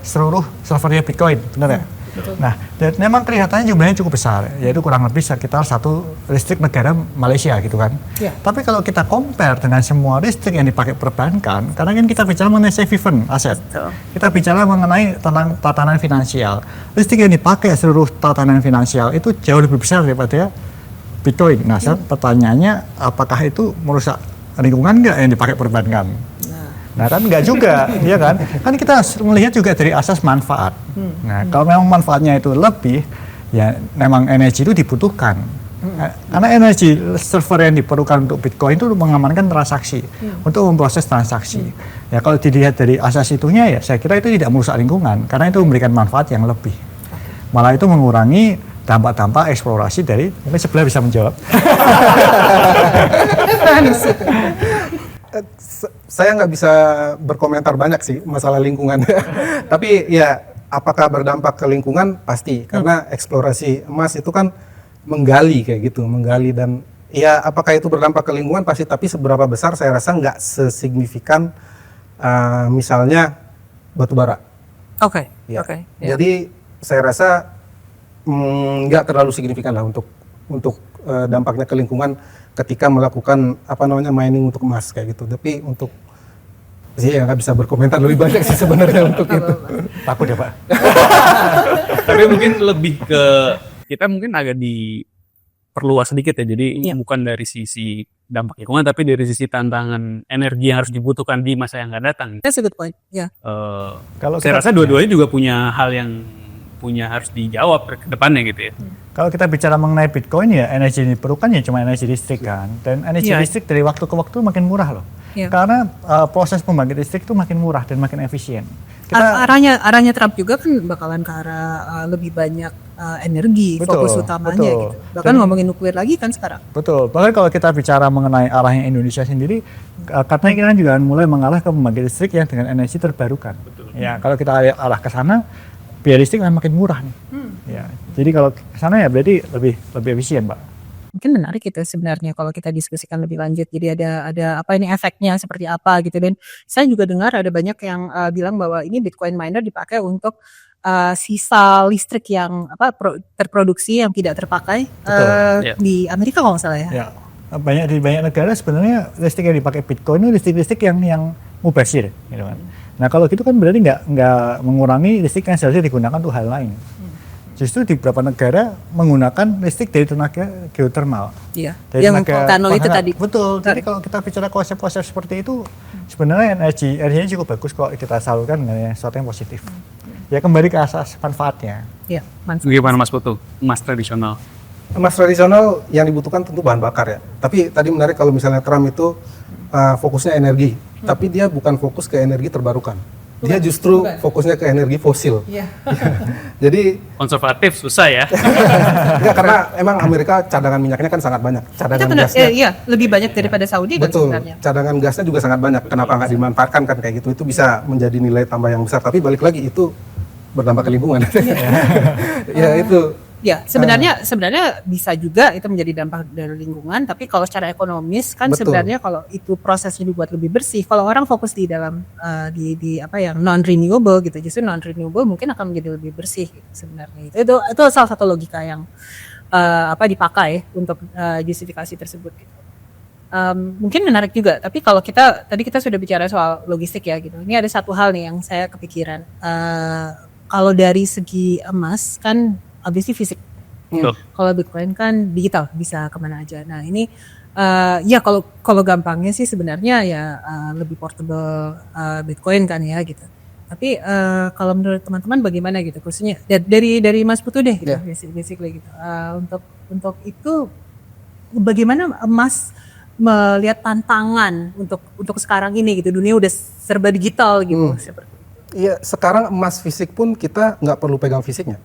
seluruh servernya Bitcoin, benar ya? Nah, dan memang kelihatannya jumlahnya cukup besar, yaitu kurang lebih sekitar 1 listrik negara Malaysia gitu kan. Ya. Tapi kalau kita compare dengan semua listrik yang dipakai perbankan, karena kan kita bicara mengenai safe haven aset, kita bicara mengenai tentang tatanan finansial. Listrik yang dipakai seluruh tatanan finansial itu jauh lebih besar daripada Bitcoin. Nah, pertanyaannya apakah itu merusak lingkungan nggak yang dipakai perbankan? Nah kan nggak juga, ya kan? Kan kita melihat juga dari asas manfaat. Nah kalau memang manfaatnya itu lebih, ya memang energi itu dibutuhkan. Karena energi server yang diperlukan untuk Bitcoin itu mengamankan transaksi, untuk memproses transaksi. Ya kalau dilihat dari asas itunya ya saya kira itu tidak merusak lingkungan, karena itu memberikan manfaat yang lebih. Malah itu mengurangi dampak-dampak eksplorasi dari, mungkin sebelah bisa menjawab. Saya nggak bisa berkomentar banyak sih masalah lingkungan. Tapi ya apakah berdampak ke lingkungan pasti, karena eksplorasi emas itu kan menggali kayak gitu, menggali, dan ya apakah itu berdampak ke lingkungan pasti, tapi seberapa besar saya rasa nggak sesignifikan misalnya batu bara. Oke. Ya. Oke. Ya. Jadi saya rasa nggak terlalu signifikan lah untuk dampaknya ke lingkungan ketika melakukan mining untuk emas kayak gitu. Tapi untuk saya nggak bisa berkomentar lebih banyak sih sebenarnya untuk itu. Takut ya Pak? Tapi mungkin lebih ke kita mungkin agak diperluas sedikit ya. Jadi bukan dari sisi dampak lingkungan, tapi dari sisi tantangan energi yang harus dibutuhkan di masa yang akan datang. That's a good point. Ya. Kalau saya rasa dua-duanya juga punya hal yang harus dijawab ke depannya gitu ya. Kalau kita bicara mengenai Bitcoin ya energi yang diperlukan ya cuma energi listrik kan. Dan energi listrik dari waktu ke waktu makin murah loh. Karena proses pembangkit listrik itu makin murah dan makin efisien. Arahnya Trump juga kan bakalan ke arah lebih banyak energi, fokus utamanya gitu. Bahkan ngomongin nuklir lagi kan sekarang. Betul. Bahkan kalau kita bicara mengenai arahnya Indonesia sendiri, karena kita juga mulai mengarah ke pembangkit listrik yang dengan energi terbarukan. Ya, kalau kita arah ke sana, biaya listrik makin murah nih. Ya, jadi kalau ke sana ya berarti lebih efisien, Pak. Mungkin menarik itu sebenarnya kalau kita diskusikan lebih lanjut. Jadi ada apa ini efeknya seperti apa gitu, dan saya juga dengar ada banyak yang bilang bahwa ini Bitcoin miner dipakai untuk sisa listrik yang terproduksi yang tidak terpakai di Amerika kalau nggak salah ya. Ya. Di banyak negara sebenarnya listrik yang dipakai Bitcoin itu listrik yang mubazir gitu kan. Nah kalau gitu kan berarti nggak mengurangi listrik yang seharusnya digunakan untuk hal lain. Justru di beberapa negara menggunakan listrik dari tenaga geothermal. Iya. Yang volcano itu tadi. Betul. Jadi kalau kita bicara konsep-konsep seperti itu, sebenarnya energinya cukup bagus kalau kita salurkan dengan sesuatu yang positif. Ya kembali ke asas manfaatnya. Iya. Gimana Mas Putu? Emas tradisional. Emas tradisional yang dibutuhkan tentu bahan bakar ya. Tapi tadi menarik kalau misalnya Trump itu fokusnya energi, tapi dia bukan fokus ke energi terbarukan. Dia justru fokusnya ke energi fosil. Jadi konservatif susah ya. Enggak, karena emang Amerika cadangan minyaknya kan sangat banyak. Cadangan gasnya. Iya, lebih banyak daripada Saudi kan sebenarnya. Cadangan gasnya juga sangat banyak. Kenapa nggak dimanfaatkan kan kayak gitu? Itu bisa menjadi nilai tambah yang besar. Tapi balik lagi itu berdampak ke lingkungan. Ya itu. Ya, sebenarnya bisa juga itu menjadi dampak dari lingkungan, tapi kalau secara ekonomis kan sebenarnya kalau itu prosesnya dibuat lebih bersih, kalau orang fokus di dalam di apa yang non renewable gitu, justru non renewable mungkin akan menjadi lebih bersih gitu, sebenarnya. Itu salah satu logika yang dipakai untuk justifikasi tersebut gitu. Mungkin menarik juga, tapi kalau tadi kita sudah bicara soal logistik ya gitu. Ini ada satu hal nih yang saya kepikiran. Kalau dari segi emas kan obviously fisik. Kalau Bitcoin kan digital, bisa kemana aja. Nah ini ya kalau gampangnya sih sebenarnya ya lebih portable Bitcoin kan ya gitu. Tapi kalau menurut teman-teman bagaimana gitu, khususnya dari Mas Putu deh gitu, basically gitu. Untuk itu bagaimana emas melihat tantangan untuk sekarang ini gitu, dunia udah serba digital gitu. Iya, sekarang emas fisik pun kita nggak perlu pegang fisiknya.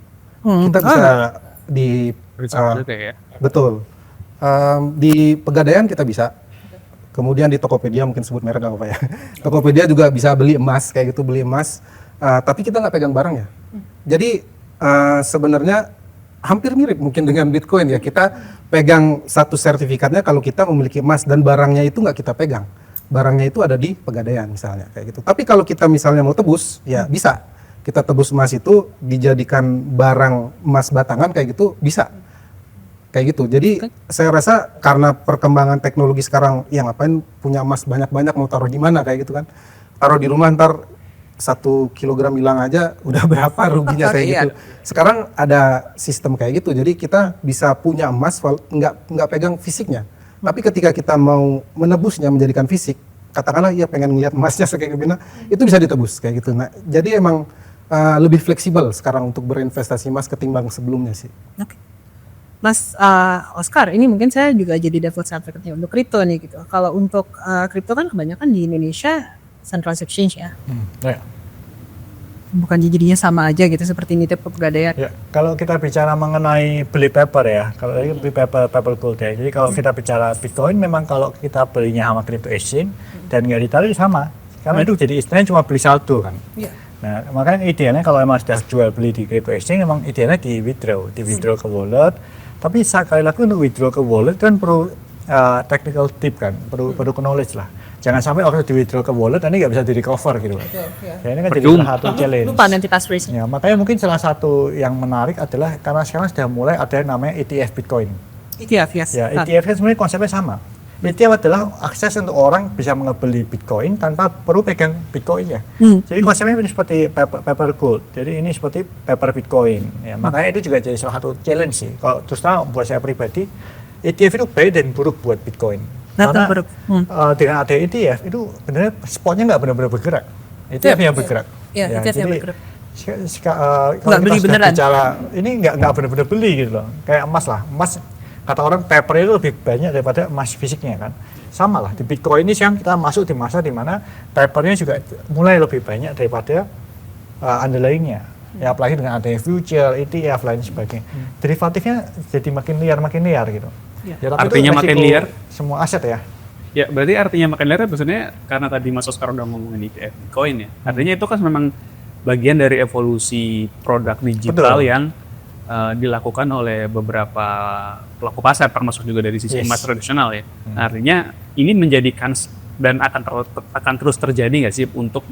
Kita bisa betul. Di Pegadaian kita bisa. Kemudian di Tokopedia, mungkin sebut merek nggak apa ya. Tokopedia juga bisa beli emas kayak gitu, beli emas. Tapi kita nggak pegang barangnya. Jadi sebenarnya hampir mirip mungkin dengan Bitcoin ya. Kita pegang satu sertifikatnya kalau kita memiliki emas, dan barangnya itu nggak kita pegang. Barangnya itu ada di Pegadaian misalnya kayak gitu. Tapi kalau kita misalnya mau tebus, ya bisa. kita tebus emas itu dijadikan barang emas batangan kayak gitu bisa. Kayak gitu. Jadi saya rasa karena perkembangan teknologi sekarang, yang ngapain punya emas banyak-banyak mau taruh di mana kayak gitu kan. Taruh di rumah ntar 1 kilogram hilang aja udah berapa ruginya kayak gitu. Sekarang ada sistem kayak gitu. Jadi kita bisa punya emas nggak pegang fisiknya. Tapi ketika kita mau menebusnya menjadikan fisik, katakanlah ya pengen ngeliat emasnya kayak gimana, itu bisa ditebus kayak gitu. Nah, jadi emang lebih fleksibel sekarang untuk berinvestasi emas ketimbang sebelumnya sih. Oke. Mas Oscar, ini mungkin saya juga jadi devil's advocate-nya untuk kripto nih gitu. Kalau untuk kripto kan kebanyakan di Indonesia centralized exchange ya. Ya. Bukan jadinya sama aja gitu seperti nitip ke pegadaian. Ya, kalau kita bicara mengenai beli paper ya, kalau tadi beli paper gold ya. Jadi kalau kita bicara Bitcoin, memang kalau kita belinya sama crypto exchange dan nggak ditarik sama, karena itu jadi istilahnya cuma beli saldo kan. Iya. Nah, makanya idealnya kalau emang sudah jual beli di crypto exchange, memang idealnya di withdraw ke wallet. Tapi sekali lagi untuk withdraw ke wallet kan perlu technical tip kan, perlu knowledge lah. Jangan sampai orang di withdraw ke wallet nanti nggak bisa di recover gitu. Ya, ini kan jadi salah satu challenge. Lupa nanti password-nya. Ya, makanya mungkin salah satu yang menarik adalah karena sekarang sudah mulai ada yang namanya ETF Bitcoin. ETF, yes. Ya, ETF kan sebenarnya konsepnya sama. ETF adalah akses untuk orang bisa membeli Bitcoin tanpa perlu pegang Bitcoinnya. Jadi konsepnya ini seperti paper gold. Jadi ini seperti paper Bitcoin. Ya, makanya itu juga jadi salah satu challenge sih. Kalau terus terang buat saya pribadi, ETF itu baik dan buruk buat Bitcoin. Karena dengan ada ETF itu benar spotnya nggak benar-benar bergerak. ETF yang bergerak. Iya, Ya, ETF yang jadi bergerak. Kalau beli kita beneran. bicara ini nggak benar-benar beli gitu loh. Kayak emas lah. Emas kata orang paper itu lebih banyak daripada emas fisiknya kan. Sama lah di Bitcoin ini sekarang kita masuk di masa di mana papernya juga mulai lebih banyak daripada underlyingnya. Ya apalagi dengan ada future, ETF lain sebagainya. Derivatifnya jadi makin liar gitu. Ya. Ya, tapi Artinya itu makin resiko liar? semua aset ya. Ya, berarti artinya makin liar maksudnya karena tadi Mas Oscar udah ngomongin ETF Bitcoin ya. Artinya itu kan memang bagian dari evolusi produk digital Betul. yang dilakukan oleh beberapa pelaku pasar, termasuk juga dari sisi Yes. emas tradisional ya. Artinya ini menjadikan dan akan terus terjadi nggak sih untuk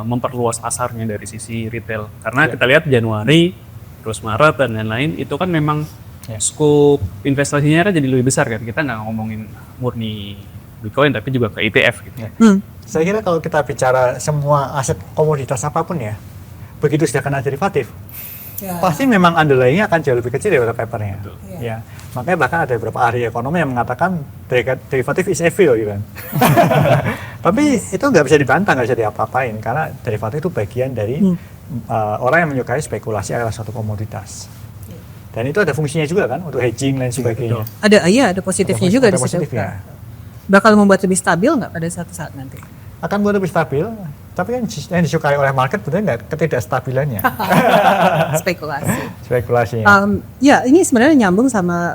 memperluas pasarnya dari sisi retail. Karena kita lihat Januari, terus Maret dan lain-lain itu kan memang scope investasinya kan jadi lebih besar kan. Kita nggak ngomongin murni Bitcoin tapi juga ke ETF gitu. Saya kira kalau kita bicara semua aset komoditas apapun ya, begitu sudah kena derivatif, pasti memang underlying-nya akan jauh lebih kecil daripada papernya. Ya, makanya bahkan ada beberapa ahli ekonomi yang mengatakan derivatif is evil gitu kan. Tapi itu nggak bisa dibantah, nggak bisa diapa-apain karena derivatif itu bagian dari orang yang menyukai spekulasi adalah suatu komoditas. Dan itu ada fungsinya juga kan untuk hedging dan sebagainya. Ada positifnya juga di Ada situ. positifnya. Bakal membuat lebih stabil nggak pada suatu saat nanti? Akan buat lebih stabil, tapi kan yang disukai oleh market benar nggak ketidakstabilannya. Spekulasi. Spekulasi. Ya, ini sebenarnya nyambung sama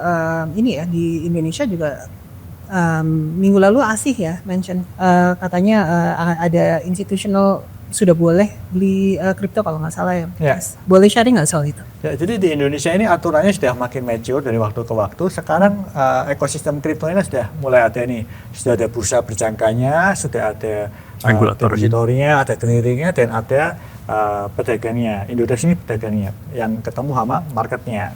ini ya di Indonesia juga minggu lalu Asih ya mention katanya ada institutional sudah boleh beli kripto kalau nggak salah ya. Ya. Boleh sharing nggak soal itu? Ya, jadi di Indonesia ini aturannya sudah makin mature dari waktu ke waktu. Sekarang ekosistem kripto ini sudah mulai ada nih, sudah ada bursa berjangkanya, sudah ada depositorinya, ada clearingnya, dan ada pedagangnya. Indodax ini pedagangnya yang ketemu sama marketnya.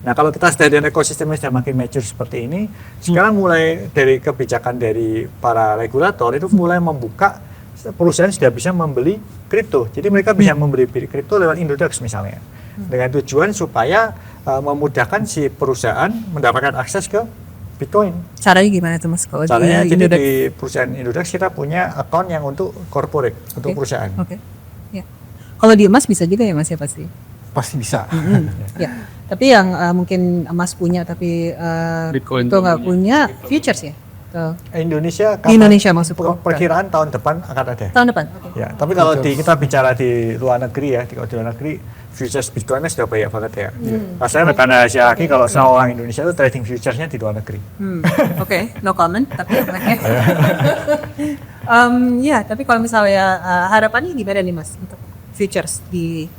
Nah kalau kita sudah dengan ekosistemnya sudah makin mature seperti ini, sekarang mulai dari kebijakan dari para regulator itu mulai membuka perusahaan sudah bisa membeli kripto. Jadi mereka bisa membeli kripto lewat Indodax misalnya. Dengan tujuan supaya memudahkan si perusahaan mendapatkan akses ke Bitcoin. Caranya gimana tuh Mas? Kalau Caranya di jadi Indodax? di perusahaan Indodax kita punya account yang untuk corporate, untuk perusahaan. Oke. Ya. Kalau di emas bisa juga ya Mas ya pasti. Pasti bisa. Ya. Tapi yang mungkin emas punya tapi Bitcoin itu nggak punya futures ya? Indonesia Di Indonesia maksudku. perkiraan tahun depan akan ada. Tahun depan. Oke. Ya, tapi kalau kita bicara di luar negeri ya, kalau di luar negeri futures Bitcoin-nya sudah banyak banget ya. Rasanya tanda Asia lagi kalau seorang Indonesia itu trading futuresnya di luar negeri. Oke, no comment. Tapi ya, tapi kalau misalnya harapannya gimana nih Mas untuk futures di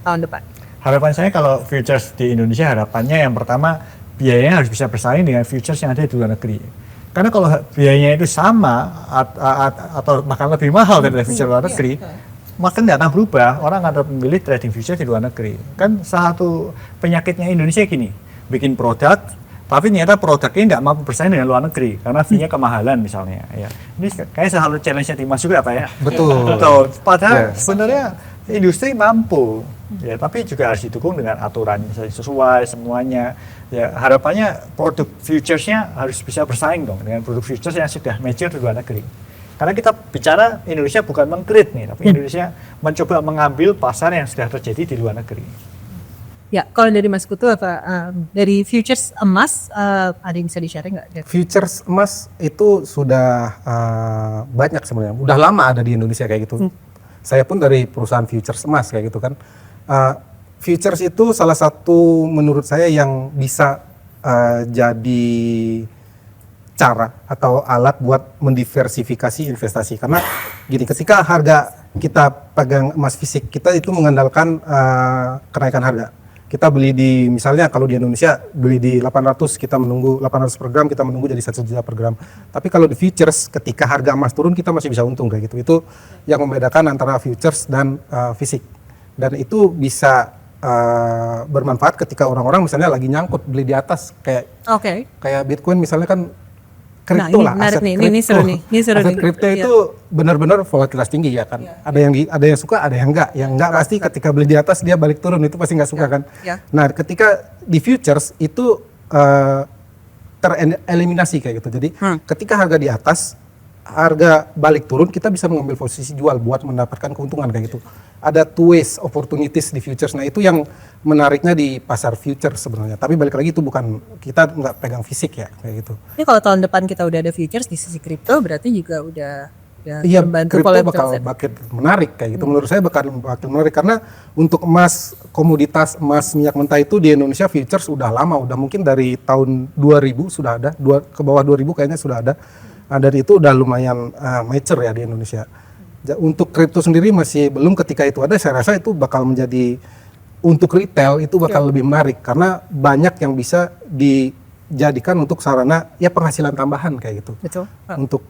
tahun depan? Harapan saya kalau futures di Indonesia harapannya yang pertama biayanya harus bisa bersaing dengan futures yang ada di luar negeri. Karena kalau biayanya itu sama atau bahkan lebih mahal dari futures luar negeri, makin nggak akan berubah, orang akan memilih trading futures di luar negeri. Kan salah satu penyakitnya Indonesia gini, bikin produk, tapi ternyata produknya nggak mampu bersaing dengan luar negeri karena fee-nya kemahalan misalnya. Ya. Ini kayak salah satu challenge-nya Dimas juga Pak ya. Betul. Betul. Padahal sebenarnya industri mampu, ya, tapi juga harus didukung dengan aturan sesuai semuanya. Ya, harapannya produk futures-nya harus bisa bersaing dong dengan produk futures yang sudah mature di luar negeri. Karena kita bicara Indonesia bukan meng-create nih, tapi Indonesia mencoba mengambil pasar yang sudah terjadi di luar negeri. Ya, kalau dari Mas Kutu apa dari futures emas ada yang bisa di-sharing nggak? Futures emas itu sudah banyak sebenarnya. Udah lama ada di Indonesia kayak gitu. Saya pun dari perusahaan futures emas kayak gitu kan. Futures itu salah satu menurut saya yang bisa jadi cara atau alat buat mendiversifikasi investasi. Karena gini, ketika harga kita pegang emas fisik, kita itu mengandalkan kenaikan harga. Kita beli di, misalnya kalau di Indonesia beli di 800, kita menunggu 800 per gram, kita menunggu jadi 1 juta per gram. Tapi kalau di futures, ketika harga emas turun, kita masih bisa untung kayak gitu. Itu yang membedakan antara futures dan fisik. Dan itu bisa bermanfaat ketika orang-orang misalnya lagi nyangkut beli di atas, kayak Bitcoin misalnya kan kripto lah, aset kripto. Ini seru nih. Aset kripto itu benar-benar volatilitas tinggi ya kan. Ada yang suka, ada yang enggak. Yang enggak pasti ketika beli di atas dia balik turun, itu pasti nggak suka kan. Nah, ketika di futures itu tereliminasi kayak gitu. Jadi ketika harga di atas, harga balik turun, kita bisa mengambil posisi jual buat mendapatkan keuntungan kayak gitu. Ada two ways opportunities di futures. Nah, itu yang menariknya di pasar futures sebenarnya. Tapi balik lagi itu bukan, kita nggak pegang fisik ya kayak gitu. Ini kalau tahun depan kita udah ada futures di sisi kripto, berarti juga udah Iya, membantu kripto bakal menarik kayak gitu. Menurut saya bakal menarik karena untuk emas, komoditas emas minyak mentah itu di Indonesia futures udah lama, udah mungkin dari tahun 2000 sudah ada, ke bawah 2000 kayaknya sudah ada. Dan itu udah lumayan mature ya di Indonesia. Untuk kripto sendiri masih belum, ketika itu ada saya rasa itu bakal menjadi, untuk retail itu bakal lebih menarik karena banyak yang bisa dijadikan untuk sarana ya penghasilan tambahan kayak gitu. Betul. Untuk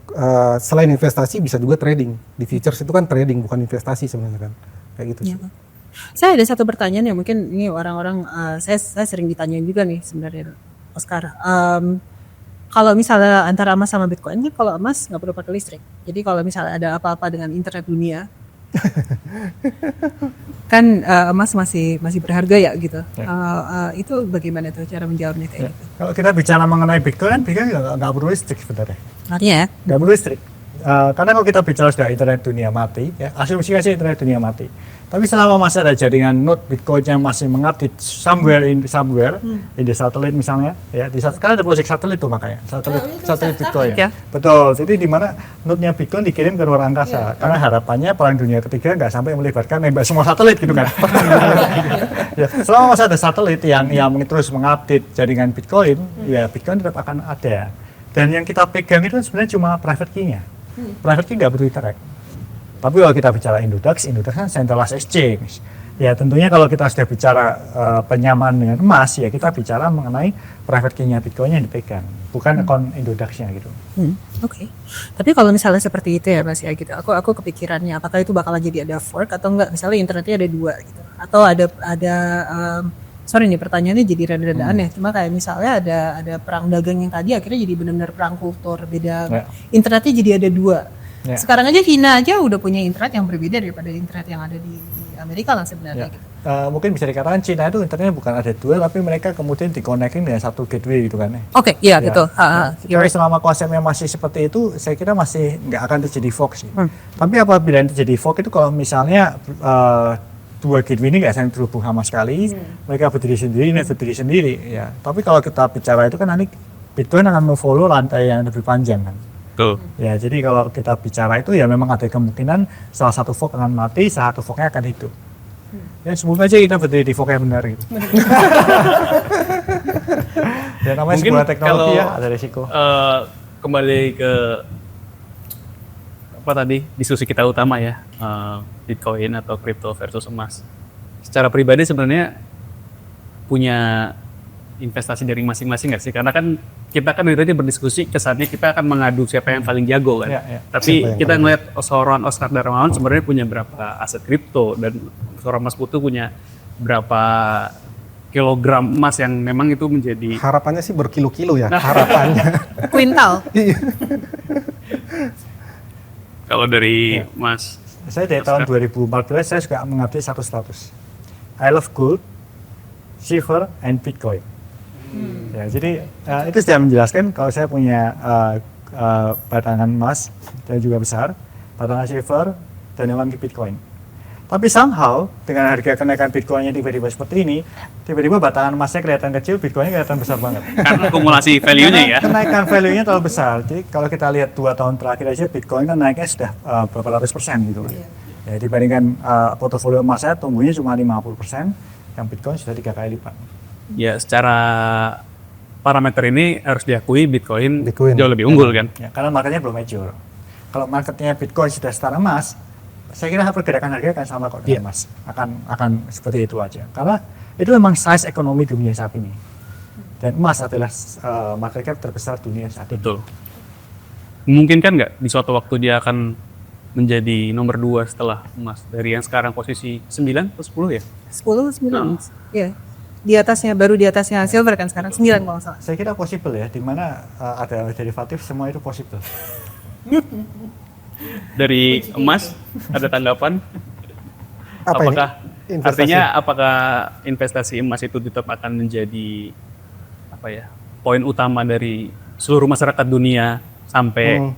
selain investasi bisa juga trading. Di futures itu kan trading bukan investasi sebenarnya kan. Kayak gitu sih. Saya ada satu pertanyaan yang mungkin ini orang-orang saya sering ditanyain juga nih sebenarnya Oscar. Kalau misalnya antara emas sama Bitcoin kan, kalau emas nggak perlu pakai listrik. Jadi kalau misalnya ada apa-apa dengan internet dunia, kan emas masih berharga ya gitu. Itu bagaimana tuh cara menjawabnya kayak gitu? Kalau kita bicara mengenai Bitcoin nggak perlu listrik sebenarnya. Artinya ya? Nggak perlu listrik. Karena kalau kita bicara sudah internet dunia mati, ya asumsinya sih internet dunia mati. Tapi selama masih ada jaringan node Bitcoin yang masih mengupdate somewhere in the satellite misalnya, ya sekarang ada proyek satelit tuh makanya satelit Bitcoin. Ya. Betul. Jadi di mana node-nya Bitcoin dikirim ke luar angkasa. Karena harapannya perang dunia ketiga nggak sampai melibatkan nembak semua satelit gitu kan. Ya, selama masih ada satelit yang terus mengupdate jaringan Bitcoin, ya Bitcoin tetap akan ada. Dan yang kita pegang itu sebenarnya cuma private key-nya. Private key nggak perlu interact. Tapi kalau kita bicara Indodax kan centralized exchange. Ya tentunya kalau kita sudah bicara penyamaan dengan emas, ya kita bicara mengenai private key-nya Bitcoin yang dipegang, bukan akun Indodax-nya gitu. Oke. Tapi kalau misalnya seperti itu ya Mas ya gitu, aku kepikirannya apakah itu bakalan jadi ada fork atau enggak? Misalnya internetnya ada dua gitu, atau ada sorry nih pertanyaannya jadi rada-rada aneh. Cuma kayak misalnya ada perang dagang yang tadi akhirnya jadi benar-benar perang kultur, beda. Internetnya jadi ada dua. Sekarang aja China aja udah punya internet yang berbeda daripada internet yang ada di Amerika lah sebenarnya. Gitu. Mungkin bisa dikatakan China itu internetnya bukan ada dua, tapi mereka kemudian dikonekin dengan satu gateway gitu kan. Oke, iya gitu. Jadi selama konsepnya masih seperti itu, saya kira masih nggak akan terjadi fork sih. Tapi apabila terjadi fork itu kalau misalnya dua gateway ini nggak saling terhubung sama sekali, mereka berdiri sendiri, net berdiri sendiri. Ya. Tapi kalau kita bicara itu kan nanti Bitcoin akan memfollow rantai yang lebih panjang kan. Ya, jadi kalau kita bicara itu ya memang ada kemungkinan salah satu fork akan mati, salah satu forknya akan hidup. Ya semoga aja kita berdiri di fork yang benar gitu. Ya namanya sebuah teknologi ya, ada risiko. Kembali ke apa tadi diskusi kita utama ya, Bitcoin atau kripto versus emas. Secara pribadi sebenarnya punya investasi dari masing-masing nggak sih? Karena kan kita kan dari tadi berdiskusi kesannya kita akan mengadu siapa yang paling jago kan. Tapi kita ngeliat seorang Oscar Darmawan sebenarnya punya berapa aset kripto dan seorang Mas Putu punya berapa kilogram emas yang memang itu menjadi Harapannya sih berkilo-kilo ya, harapannya. Kuintal. kalau dari Mas. Saya dari tahun 2014 saya juga mengupdate satu status. I love gold, silver, and Bitcoin. Ya, jadi itu sudah menjelaskan kalau saya punya batangan emas dan juga besar, batangan silver, dan yang Bitcoin. Tapi somehow dengan harga kenaikan Bitcoinnya tiba-tiba seperti ini, tiba-tiba batangan emasnya kelihatan kecil, Bitcoinnya kelihatan besar banget. Karena akumulasi value-nya ya. Kenaikan value-nya terlalu besar. Jadi kalau kita lihat 2 tahun terakhir aja Bitcoin kan naiknya sudah berapa ratus persen gitu. Ya, dibandingkan portofolio emas saya tumbuhnya cuma 50%, yang Bitcoin sudah 3 kali lipat. Ya, secara parameter ini harus diakui Bitcoin jauh lebih unggul kan. Ya, karena marketnya belum mature. Kalau marketnya Bitcoin sudah setara emas, saya kira pergerakan harga akan sama kok dengan emas. Akan seperti itu aja. Karena itu memang size ekonomi dunia saat ini. Dan emas adalah market cap terbesar dunia saat ini. Betul. Memungkinkan nggak di suatu waktu dia akan menjadi nomor 2 setelah emas dari yang sekarang posisi 9 atau 10 ya? 10, 9. Iya. Di atasnya, baru di atasnya silver kan sekarang 9 kalau nggak salah. Saya kira possible ya, di mana ada derivatif semua itu possible. Dari emas ada tanggapan? Apa apakah ini? Investasi. Artinya apakah investasi emas itu tetap akan menjadi poin utama dari seluruh masyarakat dunia sampai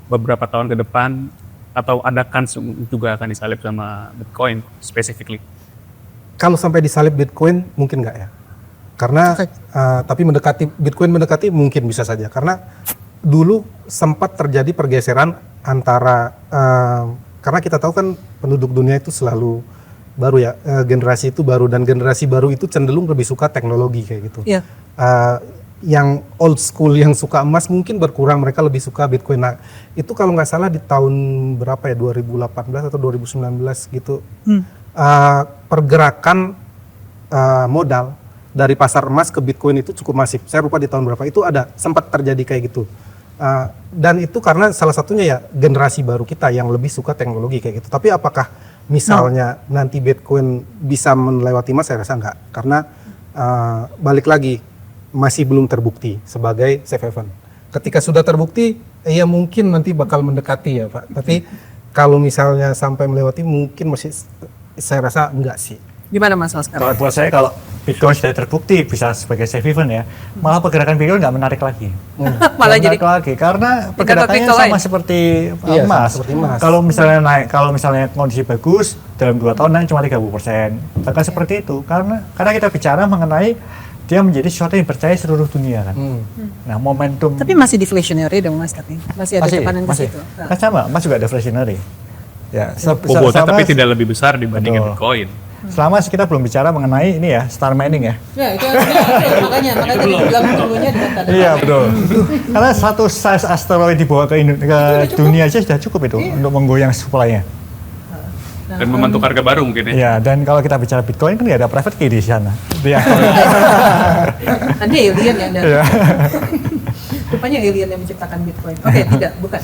beberapa tahun ke depan, atau ada kans juga akan disalip sama Bitcoin specifically? Kalau sampai disalip Bitcoin mungkin nggak ya? Karena tapi Bitcoin mendekati mungkin bisa saja. Karena dulu sempat terjadi pergeseran antara karena kita tahu kan penduduk dunia itu selalu baru ya, generasi itu baru, dan generasi baru itu cenderung lebih suka teknologi kayak gitu. Iya. Yang old school yang suka emas mungkin berkurang, mereka lebih suka Bitcoin. Nah, itu kalau nggak salah di tahun berapa ya, 2018 atau 2019 gitu. Pergerakan modal dari pasar emas ke Bitcoin itu cukup masif. Saya lupa di tahun berapa itu ada sempat terjadi kayak gitu. Dan itu karena salah satunya ya generasi baru kita yang lebih suka teknologi kayak gitu. Tapi apakah misalnya nanti Bitcoin bisa melewati emas? Saya rasa enggak. Karena balik lagi masih belum terbukti sebagai safe haven. Ketika sudah terbukti, ya mungkin nanti bakal mendekati ya Pak. Tapi kalau misalnya sampai melewati mungkin masih, saya rasa enggak sih. Gimana Mas Oscar? Kalau buat saya kalau Bitcoin sudah terbukti bisa sebagai safe haven ya, malah pergerakan Bitcoin nggak menarik lagi. Malah Nggak jadi menarik lagi karena pergerakannya kripto sama lain. seperti Iya, emas. seperti emas. Kalau misalnya kondisi bagus dalam 2 tahun naik cuma 30%. Bahkan seperti itu karena kita bicara mengenai dia menjadi sesuatu yang dipercaya seluruh dunia kan. Nah, momentum Tapi masih deflationary dong Mas, tapi masih ada tekanan ke situ. Kan sama, emas juga ada deflationary. Ya, Bobotnya tapi tidak lebih besar dibandingkan Betul. Bitcoin. Selama kita belum bicara mengenai ini ya, star mining ya. Ya, itu makanya tadi bilang dulunya dengan tanda Iya betul. Karena satu size asteroid dibawa ke dunia aja sudah cukup itu untuk menggoyang supply-nya. Dan membentuk harga baru mungkin ya. Iya, dan kalau kita bicara Bitcoin kan nggak ada private key di sana. Iya. Nanti alien yang datang. Iya. Rupanya alien yang menciptakan Bitcoin. Oke, tidak, bukan.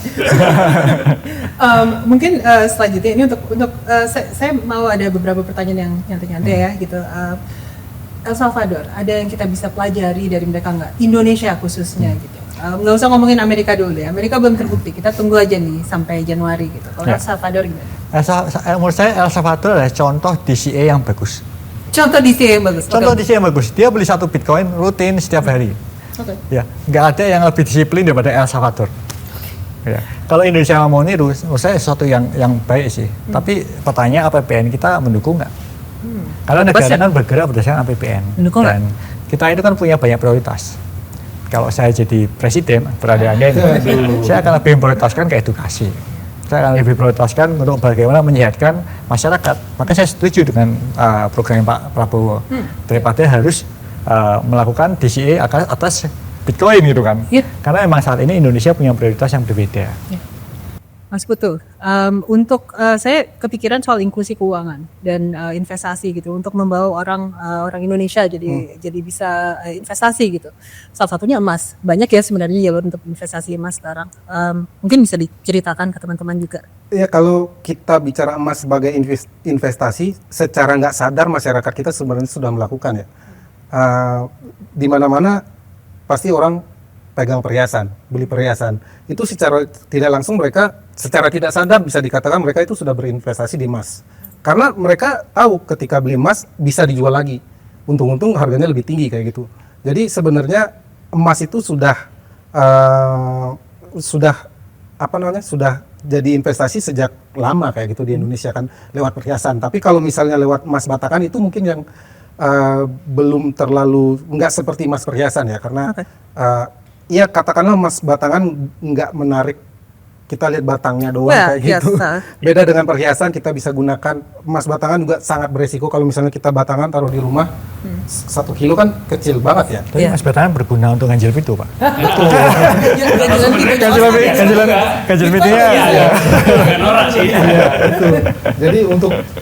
Mungkin selanjutnya ini untuk saya mau ada beberapa pertanyaan yang nyantai-nyantai ya gitu. El Salvador, ada yang kita bisa pelajari dari mereka nggak? Indonesia khususnya gitu. Nggak usah ngomongin Amerika dulu ya. Amerika belum terbukti. Kita tunggu aja nih sampai Januari gitu. Kalau El Salvador gimana? Menurut saya El Salvador adalah contoh DCA yang bagus. Contoh DCA yang bagus. Contoh DCA yang bagus. Dia beli 1 Bitcoin rutin setiap hari. Oke. Ya, nggak ada yang lebih disiplin daripada El Salvador. Ya. Kalau Indonesia mau niru, menurut saya sesuatu yang baik sih. Tapi pertanyaan APBN kita mendukung nggak? Karena negara kan bergerak berdasarkan APBN. Mendukung Dan kita itu kan punya banyak prioritas. Kalau saya jadi presiden, berada-ada ini, saya akan lebih prioritaskan ke edukasi. Saya akan lebih prioritaskan untuk bagaimana menyehatkan masyarakat. Maka saya setuju dengan program Pak Prabowo. Daripada harus melakukan DCA atas Bitcoin gitu kan. Yeah. Karena memang saat ini Indonesia punya prioritas yang berbeda. Mas Putu, untuk saya kepikiran soal inklusi keuangan dan investasi gitu untuk membawa orang Indonesia jadi bisa investasi gitu. Salah satunya emas. Banyak ya sebenarnya jalur untuk investasi emas sekarang. Mungkin bisa diceritakan ke teman-teman juga. Ya kalau kita bicara emas sebagai investasi, secara nggak sadar masyarakat kita sebenarnya sudah melakukan ya. Di mana-mana pasti orang pegang perhiasan, beli perhiasan. Itu secara tidak langsung mereka secara tidak sadar bisa dikatakan mereka itu sudah berinvestasi di emas. Karena mereka tahu ketika beli emas bisa dijual lagi. Untung-untung harganya lebih tinggi kayak gitu. Jadi sebenarnya emas itu sudah sudah jadi investasi sejak lama kayak gitu di Indonesia kan lewat perhiasan. Tapi kalau misalnya lewat emas batangan itu mungkin yang belum terlalu nggak seperti emas perhiasan ya karena ya katakanlah emas batangan nggak menarik, kita lihat batangnya doang kayak gitu. Beda dengan perhiasan, kita bisa gunakan emas batangan juga sangat beresiko kalau misalnya kita batangan taruh di rumah 1 kilo kan kecil banget ya. Tapi emas batangan berguna untuk ganjil pintu, Pak. Betul. Ganjil pintunya. Betul. Jadi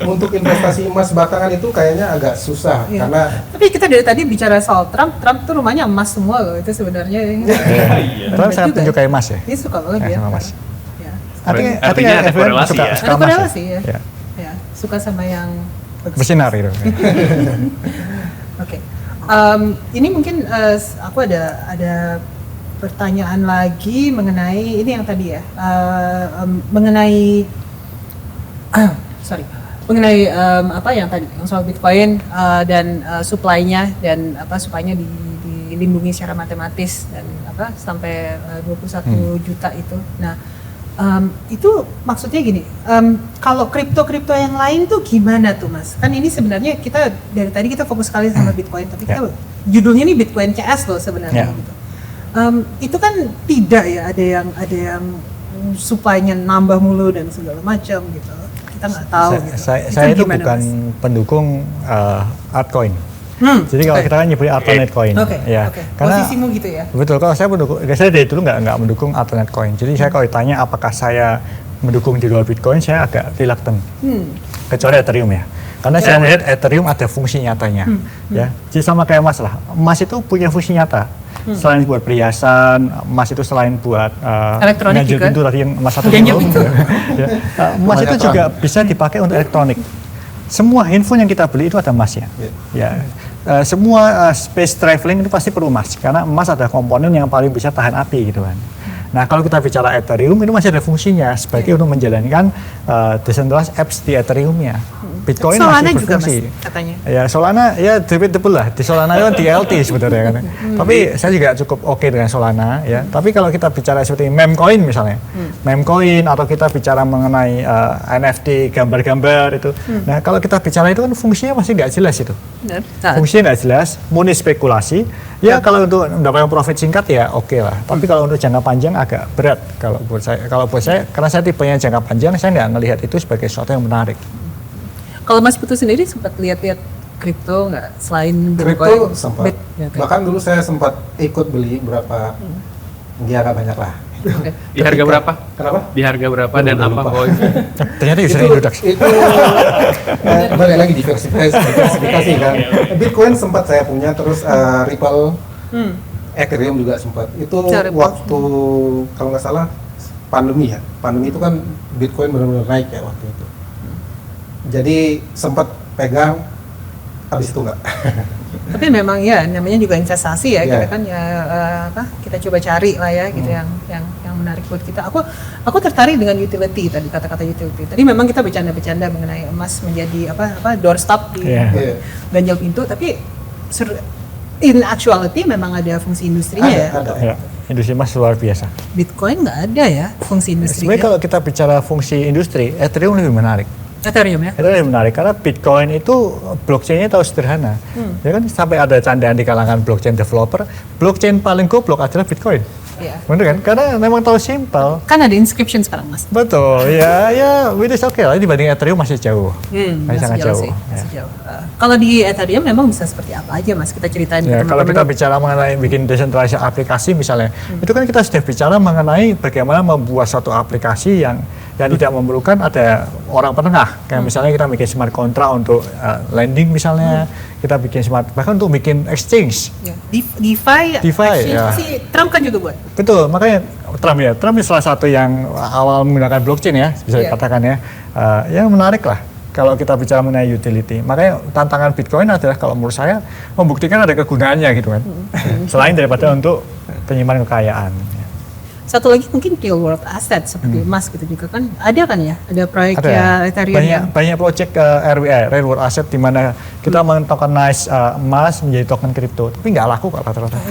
untuk investasi emas batangan itu kayaknya agak susah karena. Tapi kita dari tadi bicara soal Trump tuh rumahnya emas semua loh itu sebenarnya. Trump sangat menyukai emas ya. Dia suka banget ya. Sama emas. Artinya ada korelasi ya. Ada korelasi ya. Ya. Ya, suka sama yang Bersinar itu. Oke. Ini mungkin aku ada pertanyaan lagi mengenai ini yang tadi ya. Mengenai mengenai apa yang tadi yang soal Bitcoin dan supply-nya dan supply-nya dilindungi secara matematis dan sampai 21 juta itu. Nah, itu maksudnya gini, kalau kripto yang lain tuh gimana tuh Mas? Kan ini sebenarnya kita dari tadi kita fokus sekali sama Bitcoin, tapi kita judulnya nih Bitcoin CS loh sebenarnya gitu. Itu kan tidak ya, ada yang supply-nya nambah mulu dan segala macam gitu. Kita nggak tahu. Saya itu bukan pendukung altcoin. Jadi kalau kita kan nyebut alternate coin, karena posisimu gitu ya. Betul. Kalau saya mendukung, saya dari dulu nggak mendukung alternate coin. Jadi saya kalau ditanya apakah saya mendukung di luar Bitcoin, saya agak reluctant. Kecuali Ethereum ya. Karena saya melihat Ethereum ada fungsi nyatanya, ya. Jadi sama kayak emas lah. Emas itu punya fungsi nyata. Selain buat perhiasan, emas itu selain buat ganjil pintu tadi yang emas 1 kilo. Emas itu juga bisa dipakai untuk elektronik. Semua handphone yang kita beli itu ada emasnya. Semua space traveling itu pasti perlu emas karena emas ada komponen yang paling bisa tahan api gitu kan. Nah kalau kita bicara Ethereum itu masih ada fungsinya sebagai untuk menjalankan decentralized apps di Ethereum-nya. Bitcoin Solana masih berfungsi. juga Mas, katanya. Ya Solana ya debatable lah. Di Solana itu kan DLT sebenarnya kan. Tapi saya juga cukup oke dengan Solana ya. Tapi kalau kita bicara seperti Memecoin misalnya, Memecoin atau kita bicara mengenai NFT gambar-gambar itu. Nah kalau kita bicara itu kan fungsinya masih nggak jelas itu. Fungsinya nggak jelas, murni spekulasi. Ya kalau untuk mendapatkan profit singkat ya oke lah. Tapi kalau untuk jangka panjang agak berat kalau buat saya. Kalau buat saya karena saya tipenya jangka panjang, saya nggak melihat itu sebagai sesuatu yang menarik. Kalau Mas Putu sendiri sempat lihat-lihat kripto nggak selain Bitcoin? Kripto sempat. Bahkan dulu saya sempat ikut beli berapa, dia agak banyak lah. Di harga berapa? Kenapa? Di harga berapa dan apa koin? Ternyata user Indodax. Itu balik lagi diversifikasi kan. Bitcoin sempat saya punya, terus Ripple, Ethereum juga sempat. Itu waktu kalau nggak salah pandemi ya. Pandemi itu kan Bitcoin benar-benar naik ya waktu itu. Jadi sempat pegang, habis itu enggak. Tapi memang ya namanya juga investasi ya, kita kan ya kita coba cari lah ya gitu yang menarik buat kita. Aku tertarik dengan utility tadi, kata-kata utility. Tadi memang kita bercanda-bercanda mengenai emas menjadi doorstop di ganjil pintu, tapi in actuality memang ada fungsi industrinya ada. Industri emas luar biasa. Bitcoin nggak ada ya fungsi industri. Sebenarnya kalau kita bicara fungsi industri, Ethereum lebih menarik. Ethereum ya? Ethereum menarik karena Bitcoin itu blockchain-nya tahu sederhana. Ya kan sampai ada candaan di kalangan blockchain developer, blockchain paling goblok adalah Bitcoin. Iya. Bener kan? Karena memang terlalu simpel. Kan ada inscription sekarang Mas. Betul, ya, which is okay lah, dibanding Ethereum masih jauh. Masih sangat jauh. sih, Ya. masih jauh. Kalau di Ethereum memang bisa seperti apa aja Mas? Kita ceritain. Ya, ke kalau kita teman-teman. bicara mengenai bikin desentralisasi aplikasi misalnya, itu kan kita sudah bicara mengenai bagaimana membuat satu aplikasi yang tidak memerlukan ada orang penengah. Kayak misalnya kita bikin smart contract untuk lending misalnya, kita bikin smart, bahkan untuk bikin exchange. Ya, DeFi, exchange, ya. si Trump kan juga buat. Betul, makanya Trump salah satu yang awal menggunakan blockchain ya, bisa dikatakan ya. Yang menarik lah kalau kita bicara mengenai utility. Makanya tantangan Bitcoin adalah kalau menurut saya membuktikan ada kegunaannya gitu kan. Selain daripada untuk penyimpanan kekayaan. Satu lagi mungkin real world asset seperti emas gitu juga kan ada kan ya, ada proyeknya Ethereum banyak proyek RWA, real world asset, di mana kita men-tokenize emas menjadi token kripto, tapi nggak laku kok rata-rata.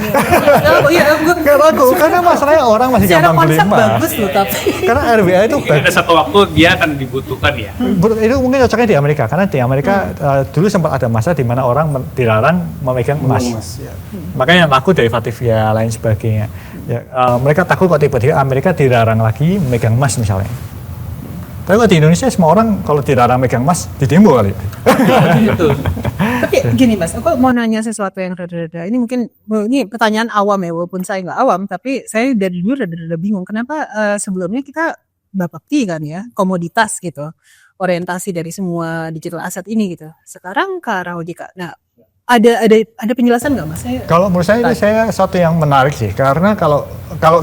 Nggak laku karena masalahnya orang masih gampang beli emas. Bagus loh tapi. Karena RWA itu Ada satu waktu dia akan dibutuhkan ya. itu mungkin cocoknya di Amerika, karena di Amerika dulu sempat ada masa di mana orang dilarang memegang emas. Makanya laku derivatif ya lain sebagainya. Ya, mereka takut kok tiba-tiba Amerika dilarang lagi memegang emas misalnya. Tapi kalau di Indonesia semua orang kalau dilarang megang emas didemo kali. Tapi gini Mas, aku mau nanya sesuatu yang rada-rada. Ini mungkin ini pertanyaan awam ya, walaupun saya nggak awam, tapi saya dari dulu rada-rada bingung. Kenapa sebelumnya kita bapakti kan ya, komoditas gitu, orientasi dari semua digital asset ini gitu. Sekarang ke arah OJK. Nah, ada penjelasan nggak Mas? Kalau menurut saya itu satu yang menarik sih, karena kalau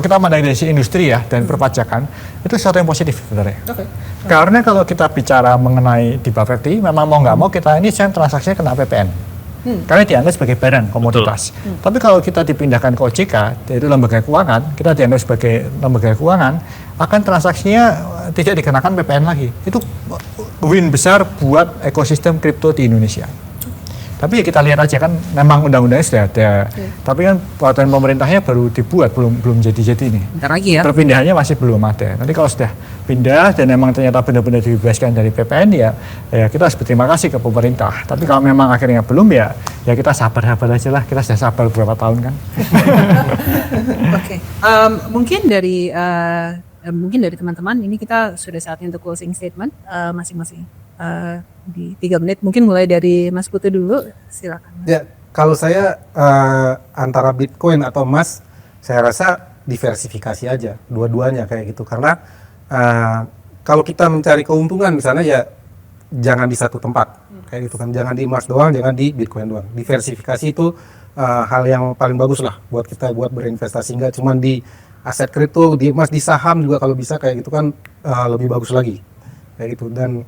kita mandang dari sisi industri ya dan perpajakan itu sesuatu yang positif sebenarnya. Karena kalau kita bicara mengenai di Bapepti, memang mau nggak mau kita ini transaksinya kena PPN. Karena dianggap sebagai barang komoditas. Tapi kalau kita dipindahkan ke OJK, yaitu lembaga keuangan, kita dianggap sebagai lembaga keuangan, akan transaksinya tidak dikenakan PPN lagi. Itu win besar buat ekosistem kripto di Indonesia. Tapi ya kita lihat aja kan, memang undang-undangnya sudah ada. Tapi kan peraturan pemerintahnya baru dibuat, belum jadi-jadi nih. Bentar lagi ya. Perpindahannya masih belum ada. Nanti kalau sudah pindah dan memang ternyata benar-benar dibebaskan dari PPN ya kita harus berterima kasih ke pemerintah. Tapi kalau memang akhirnya belum ya kita sabar-sabar aja lah. Kita sudah sabar beberapa tahun kan. Oke. Mungkin dari teman-teman ini kita sudah saatnya untuk closing statement masing-masing. Di 3 menit, mungkin mulai dari Mas Putu dulu, silakan. Ya, kalau saya antara Bitcoin atau emas, saya rasa diversifikasi aja, dua-duanya kayak gitu. Karena kalau kita mencari keuntungan misalnya ya jangan di satu tempat, kayak gitu kan. Jangan di emas doang, jangan di Bitcoin doang. Diversifikasi itu hal yang paling bagus lah buat kita buat berinvestasi, nggak cuma di aset kripto, di emas, di saham juga kalau bisa kayak gitu kan lebih bagus lagi, kayak gitu. Dan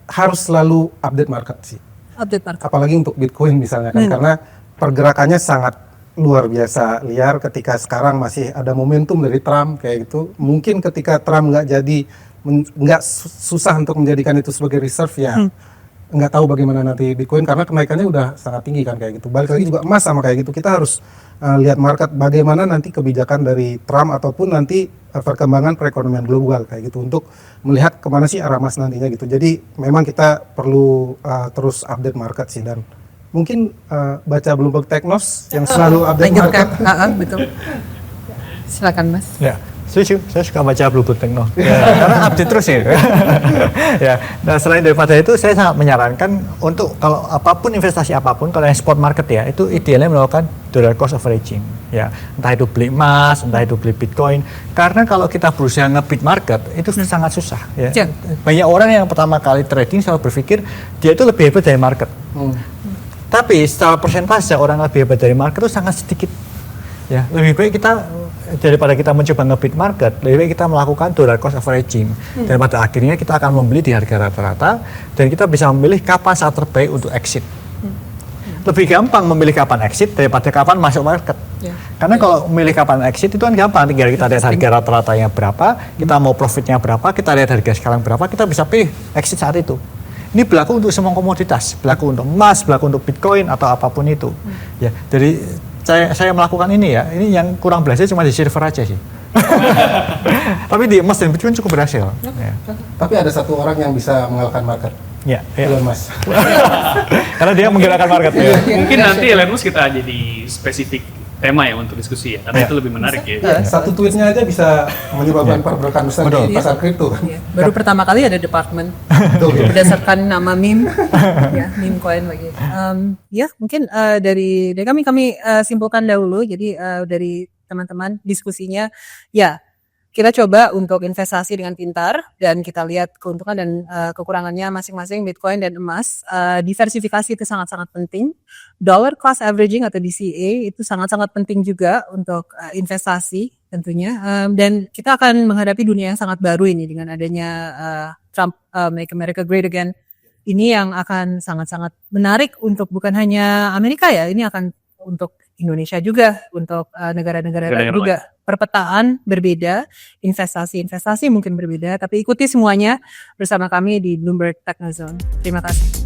harus selalu update market sih. Update market. Apalagi untuk Bitcoin misalnya kan, karena pergerakannya sangat luar biasa liar ketika sekarang masih ada momentum dari Trump kayak gitu. Mungkin ketika Trump nggak susah untuk menjadikan itu sebagai reserve ya. Nggak tahu bagaimana nanti Bitcoin karena kenaikannya udah sangat tinggi kan kayak gitu. Balik lagi juga emas sama kayak gitu. Kita harus lihat market bagaimana nanti kebijakan dari Trump ataupun nanti perkembangan perekonomian global kayak gitu untuk melihat kemana sih arah emas nantinya gitu. Jadi memang kita perlu terus update market sih, dan mungkin baca Bloomberg Technos yang selalu update market. Betul. Silakan Mas. Ya, saya suka baca Bloomberg Technos karena update terus ya. Ya. Nah, selain daripada itu saya sangat menyarankan untuk kalau apapun investasi apapun, kalau yang spot market ya itu idealnya melakukan dollar cost averaging. Ya, entah itu beli emas, entah itu beli Bitcoin. Karena kalau kita berusaha nge-beat market itu sangat susah. Ya. Banyak orang yang pertama kali trading selalu berpikir dia itu lebih hebat dari market. Tapi secara persentase orang lebih hebat dari market itu sangat sedikit. Ya, lebih baik kita daripada kita mencoba nge-beat market, lebih baik kita melakukan dollar cost averaging. Dan pada akhirnya kita akan membeli di harga rata-rata dan kita bisa memilih kapan saat terbaik untuk exit. Lebih gampang memilih kapan exit daripada kapan masuk market. Karena kalau memilih kapan exit itu kan gampang, tinggal kita lihat harga rata-ratanya berapa, kita mau profitnya berapa, kita lihat harga sekarang berapa, kita bisa pilih exit saat itu. Ini berlaku untuk semua komoditas, berlaku untuk emas, berlaku untuk Bitcoin atau apapun itu. Ya, jadi saya melakukan ini ya, ini yang kurang berhasil cuma di silver aja sih. Tapi di emas dan Bitcoin cukup berhasil. Ya. Tapi ada satu orang yang bisa mengalahkan market. Ya, Elon Musk. Karena dia menggerakkan market ya. Mungkin nanti Elon Musk kita jadi spesifik tema ya untuk diskusi ya, karena itu lebih menarik ya. Ya, satu tweetnya aja bisa menyebabkan pergerakan besar di Iya. pasar kripto. Iya. Baru pertama kali ada departemen berdasarkan nama meme, ya meme coin lagi. Ya mungkin dari kami simpulkan dahulu. Jadi dari teman-teman diskusinya, ya kita coba untuk investasi dengan pintar dan kita lihat keuntungan dan kekurangannya masing-masing Bitcoin dan emas. Diversifikasi itu sangat-sangat penting. Dollar cost averaging atau DCA itu sangat-sangat penting juga untuk investasi tentunya. Dan kita akan menghadapi dunia yang sangat baru ini dengan adanya Trump Make America Great Again. Ini yang akan sangat-sangat menarik untuk bukan hanya Amerika ya, ini akan untuk Indonesia juga, untuk negara-negara juga. Perpetaan berbeda, investasi mungkin berbeda, tapi ikuti semuanya bersama kami di Bloomberg Techno Zone. Terima kasih.